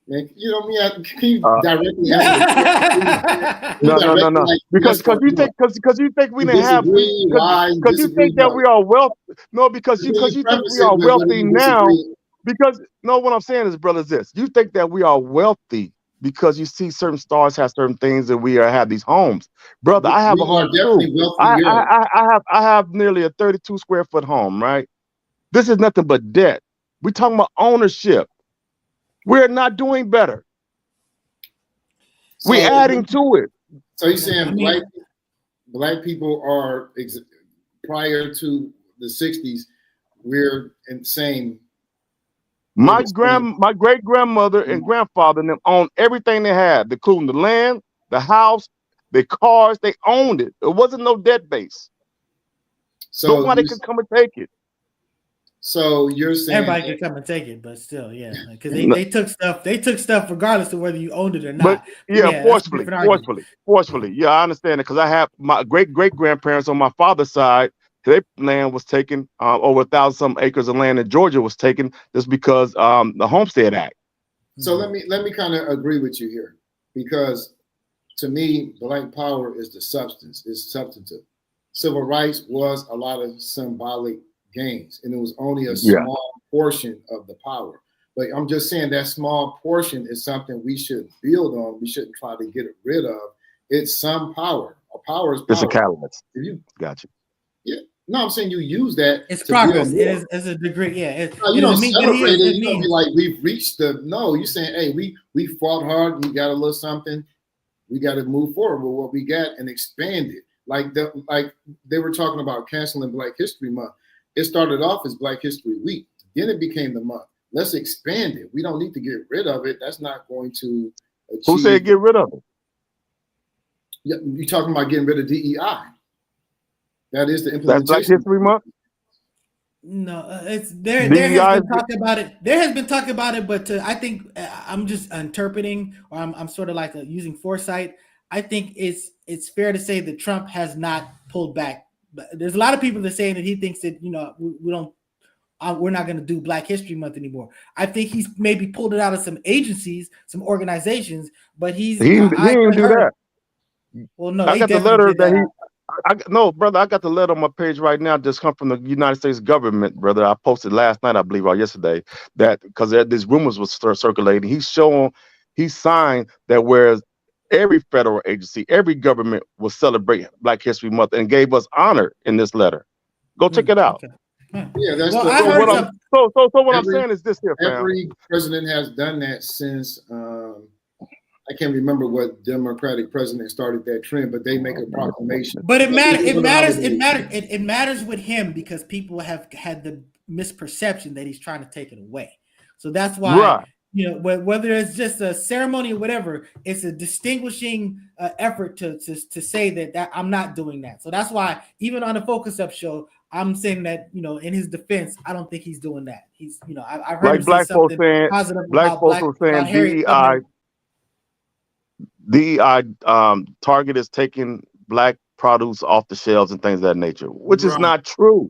Man, can you directly answer? No. Because you think we didn't have, because you think that we are wealthy. No, because you think we are wealthy now. Because what I'm saying is, brother, you think that we are wealthy because you see certain stars have certain things and we have these homes, brother. I have a home too. I have nearly a 32 square foot home, right? This is nothing but debt. We're talking about ownership. We're not doing better. We're adding to it. So you're saying black people are prior to the 60s, we're insane. My great grandmother and grandfather and them owned everything they had, including the land, the house, the cars. They owned it. It wasn't no debt base. So nobody could come and take it. So you're saying everybody could come and take it, but still, yeah, because they took stuff. They took stuff regardless of whether you owned it or not. But forcefully. Yeah, I understand it, because I have my great grandparents on my father's side. Their land was taken, over 1,000 acres of land in Georgia was taken just because the Homestead Act. So let me kind of agree with you here, because to me, Black Power is the substance, is substantive. Civil rights was a lot of symbolic gains, and it was only a small portion of the power. But I'm just saying that small portion is something we should build on. We shouldn't try to get rid of. It's some power. Power is power. It's a catalyst. Got you. Yeah. No, I'm saying you use that. It's progress. It is as a degree. Yeah. You don't celebrate it. You don't be like, we've reached you're saying, hey, we fought hard. We got a little something. We got to move forward with what we got and expand it. Like they were talking about canceling Black History Month. It started off as Black History Week. Then it became the month. Let's expand it. We don't need to get rid of it. That's not going to achieve. Who said get rid of it? Yeah, you're talking about getting rid of DEI. That is the implementation. That's Black History Month? No, it's there. There has been talk about it. There has been talk about it, but I think I'm just interpreting, or I'm sort of like using foresight. I think it's fair to say that Trump has not pulled back. But there's a lot of people that are saying that he thinks that we're not going to do Black History Month anymore. I think he's maybe pulled it out of some agencies, some organizations, but he didn't do that. Well, no, I got the letter that he. Brother, I got the letter on my page right now. Just come from the United States government, brother. I posted last night, I believe, or yesterday, that because these rumors was circulating. He signed that whereas every federal agency, every government will celebrate Black History Month and gave us honor in this letter. Go check it out. Okay. Yeah, that's Well, the. I So heard what some. I'm Every- saying is this here, fam. Every president has done that since. I can't remember what Democratic president started that trend, but they make a proclamation. But it matters. It People matters. nowadays- It matters. It matters with him because people have had the misperception that he's trying to take it away. So that's why, Right. you know, whether it's just a ceremony or whatever, it's a distinguishing effort to say that I'm not doing that. So that's why even on the Focus Up show, I'm saying that, you know, in his defense, I don't think he's doing that. He's, you know, I've heard Like him say black folks something saying, positive black folks were saying about Harriet DEI, Tubman. Target is taking black produce off the shelves and things of that nature, which is Right. not true.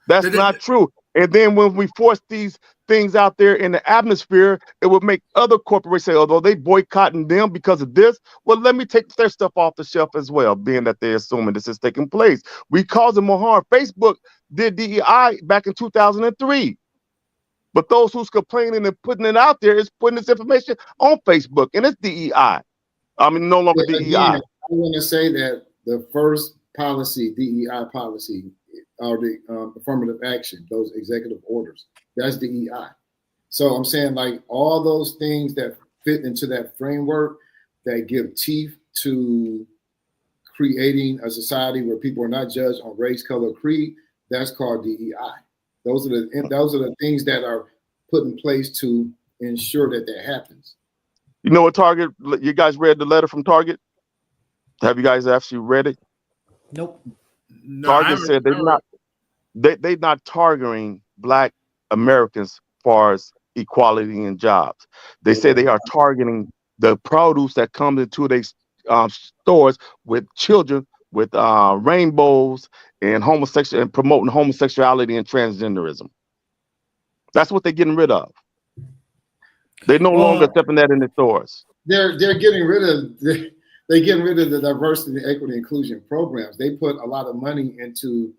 That's not true. And then when we force these things out there in the atmosphere, it would make other corporations say, although they boycotting them because of this, well, let me take their stuff off the shelf as well, being that they're assuming this is taking place. We cause them more harm. Facebook did DEI back in 2003. But those who's complaining and putting it out there is putting this information on Facebook, and it's DEI. I mean, no longer But DEI. again, I want to say that the first policy, DEI policy, or the affirmative action, those executive orders, that's DEI. So I'm saying, like, all those things that fit into that framework that give teeth to creating a society where people are not judged on race, color, creed, that's called DEI. Those are the things that are put in place to ensure that happens. You know what Target? You guys read the letter from Target? Have you guys actually read it? Nope. No, Target said they're not targeting Black Americans as far as equality in jobs. They say they are targeting the produce that comes into their stores with children with rainbows and homosexual and promoting homosexuality and transgenderism. That's what they're getting rid of. They're no longer accepting that in the stores. They're getting rid of the diversity, equity, inclusion programs. They put a lot of money into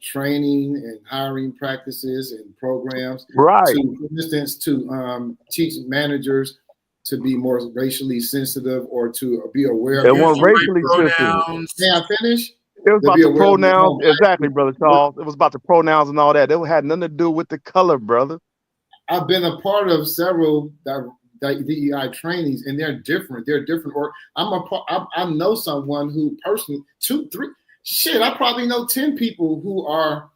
training and hiring practices and programs. Right. For instance, to teach managers to be more racially sensitive or to be aware They of want racially pronouns. sensitive. May I finish? It was about the pronouns. Exactly, Brother Charles. It was about the pronouns and all that. It had nothing to do with the color, brother. I've been a part of several DEI trainings, and they're different. They're different. Or I know someone who personally, 2, 3, shit, I probably know 10 people who are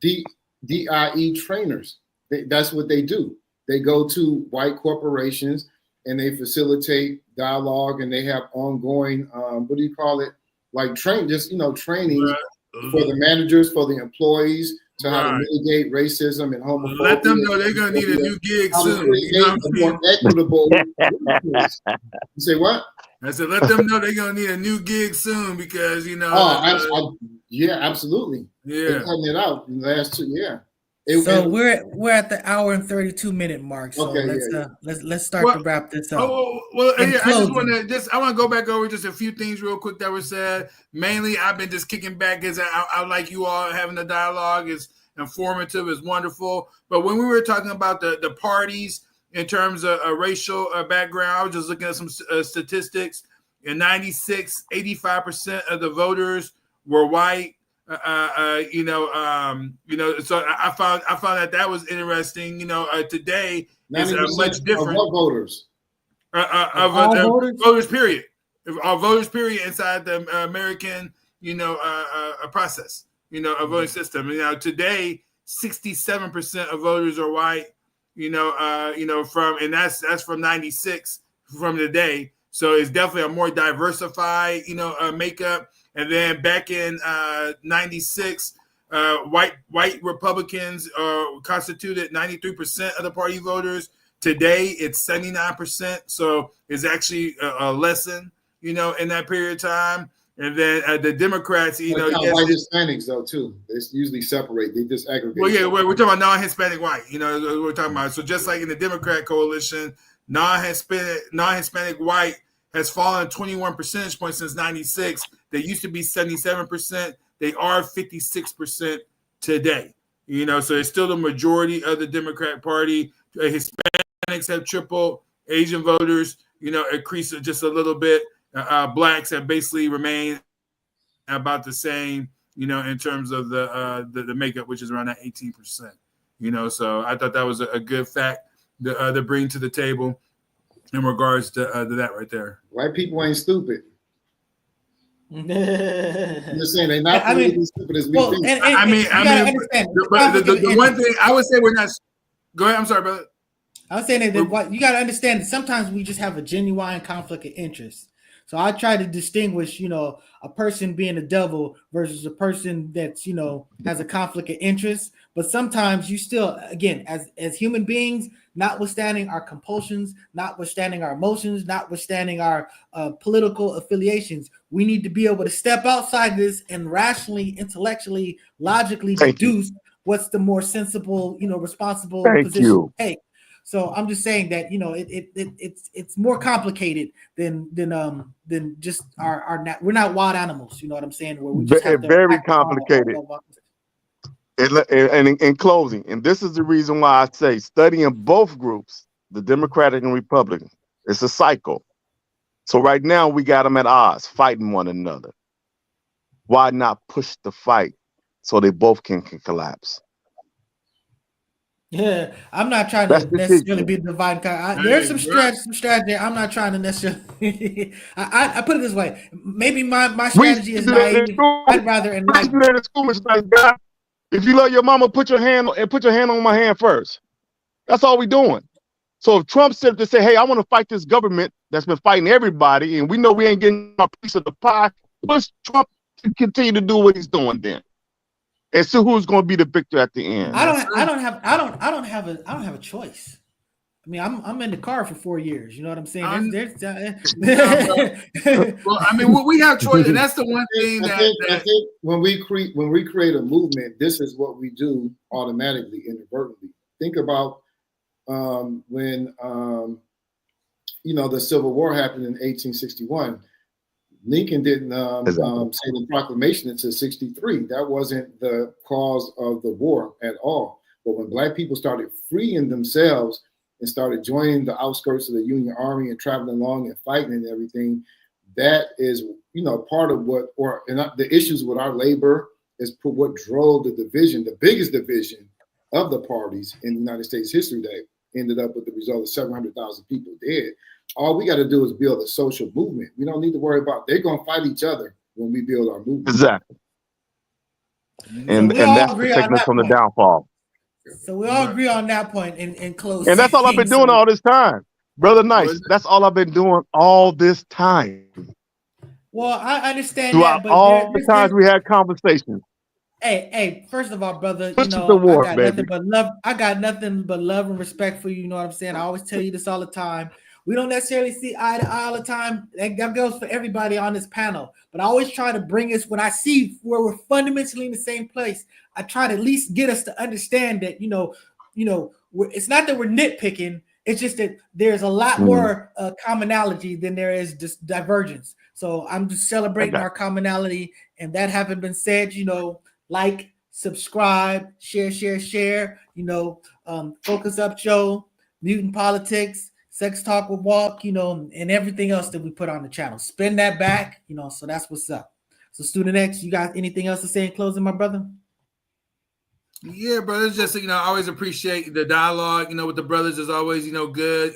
DIE trainers. That's what they do. They go to white corporations and they facilitate dialogue, and they have ongoing, what do you call it? Like trainings for the managers, for the employees, to how to mitigate racism and homophobia. Let them know they're gonna need a new gig soon. You know a more equitable. You say what? I said, let them know they're gonna need a new gig soon because yeah, absolutely. Yeah, they're cutting it out in the last 2 years. So we're at the hour and 32-minute mark. So okay, let's start to wrap this up. I want to go back over just a few things real quick that were said. Mainly, I've been just kicking back because I like you all having the dialogue. It's informative, it's wonderful. But when we were talking about the parties in terms of a racial background, I was just looking at some statistics. In 96, 85% of the voters were white. So I found that was interesting. Today is much different. Of what voters? Voters, period. Our voters, period, inside the American, process, a voting system. Today, 67% of voters are white. And that's from 96 from today. So it's definitely a more diversified, makeup. And then back in 96, white Republicans constituted 93% of the party voters. Today, it's 79%. So it's actually a lesson, in that period of time. And then the Democrats, white Hispanics, though, too. It's usually separate. They just aggregate. Well, yeah, we're talking about non-Hispanic white. We're talking about. So just like in the Democrat coalition, non-Hispanic white has fallen 21 percentage points since 96. They used to be 77%. They are 56% today. So it's still the majority of the Democratic Party. Hispanics have tripled. Asian voters, increased just a little bit. Blacks have basically remained about the same. in terms of the makeup, which is around that 18%. So I thought that was a good fact to bring to the table in regards to that right there. White people ain't stupid. I'm just saying they're not as stupid as we think. The one thing I would say we're not. Go ahead. I'm sorry, brother. I was saying that what you got to understand that sometimes we just have a genuine conflict of interest. So I try to distinguish, a person being a devil versus a person that's, has a conflict of interest. But sometimes you still, again, as human beings, notwithstanding our compulsions, notwithstanding our emotions, notwithstanding our political affiliations, we need to be able to step outside this and rationally, intellectually, logically deduce what's the more sensible, responsible position to take. So I'm just saying that it's more complicated than just our we're not wild animals. You know what I'm saying? Where we just have to very complicated. And in closing, and this is the reason why I say studying both groups, the Democratic and Republican, it's a cycle. So right now we got them at odds, fighting one another. Why not push the fight so they both can collapse? Yeah, I'm not trying to necessarily be divided. There's some strategy. I'm not trying to necessarily. I put it this way. Maybe my strategy is naive. I'd rather if you love your mama, put your hand on my hand first. That's all we're doing. So if Trump said to say, "Hey, I want to fight this government that's been fighting everybody, and we know we ain't getting our piece of the pie," push Trump to continue to do what he's doing then. And so who's going to be the victor at the end? I don't have a choice. I mean, I'm in the car for 4 years. You know what I'm saying? Well, I mean, we have choice, and that's the one thing I think when we create a movement, this is what we do automatically, inadvertently. Think about when the Civil War happened in 1861. Lincoln didn't say the proclamation until 1963. That wasn't the cause of the war at all. But when Black people started freeing themselves and started joining the outskirts of the Union Army and traveling along and fighting and everything, that is, part of the issues with our labor is what drove the division, the biggest division of the parties in the United States history that ended up with the result of 700,000 people dead. All we got to do is build a social movement. We don't need to worry about they're going to fight each other when we build our movement. Exactly. And that's protecting us from the downfall. So we all agree on that point in close. And that's all I've been doing all this time. Brother Nice, that's all I've been doing all this time. Well, I understand throughout that, but all the times we had conversations. Hey, first of all, brother, I got nothing but love. I got nothing but love and respect for you. You know what I'm saying? I always tell you this all the time. We don't necessarily see eye to eye all the time. That goes for everybody on this panel. But I always try to bring us, when I see where we're fundamentally in the same place, I try to at least get us to understand that, it's not that we're nitpicking. It's just that there's a lot more commonality than there is just divergence. So I'm just celebrating our commonality. And that having been said, like, subscribe, share, Focus Up Show, Mutant Politics, Sex Talk with Walk, and everything else that we put on the channel. Spend that back, so that's what's up. So Student X, you got anything else to say in closing, my brother? Yeah, brother. It's just, I always appreciate the dialogue, with the brothers is always, good,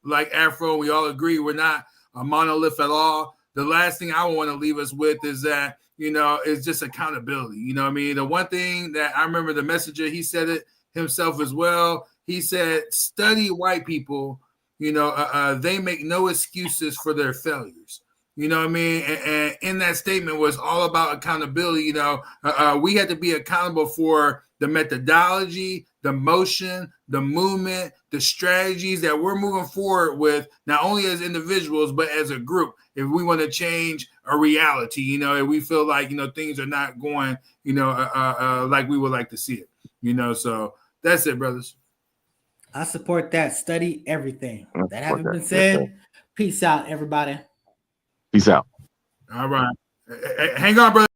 like Afro, we all agree we're not a monolith at all. The last thing I want to leave us with is that, it's just accountability. The one thing that I remember the messenger, he said it himself as well. He said, study white people, they make no excuses for their failures. You know what I mean? And in that statement was all about accountability. We had to be accountable for the methodology, the motion, the movement, the strategies that we're moving forward with, not only as individuals, but as a group. If we want to change a reality, if we feel like, things are not going, like we would like to see it, so that's it, brothers. I support that. Study everything. That having been said, peace out, everybody. Peace out. All right. Hang on, brother.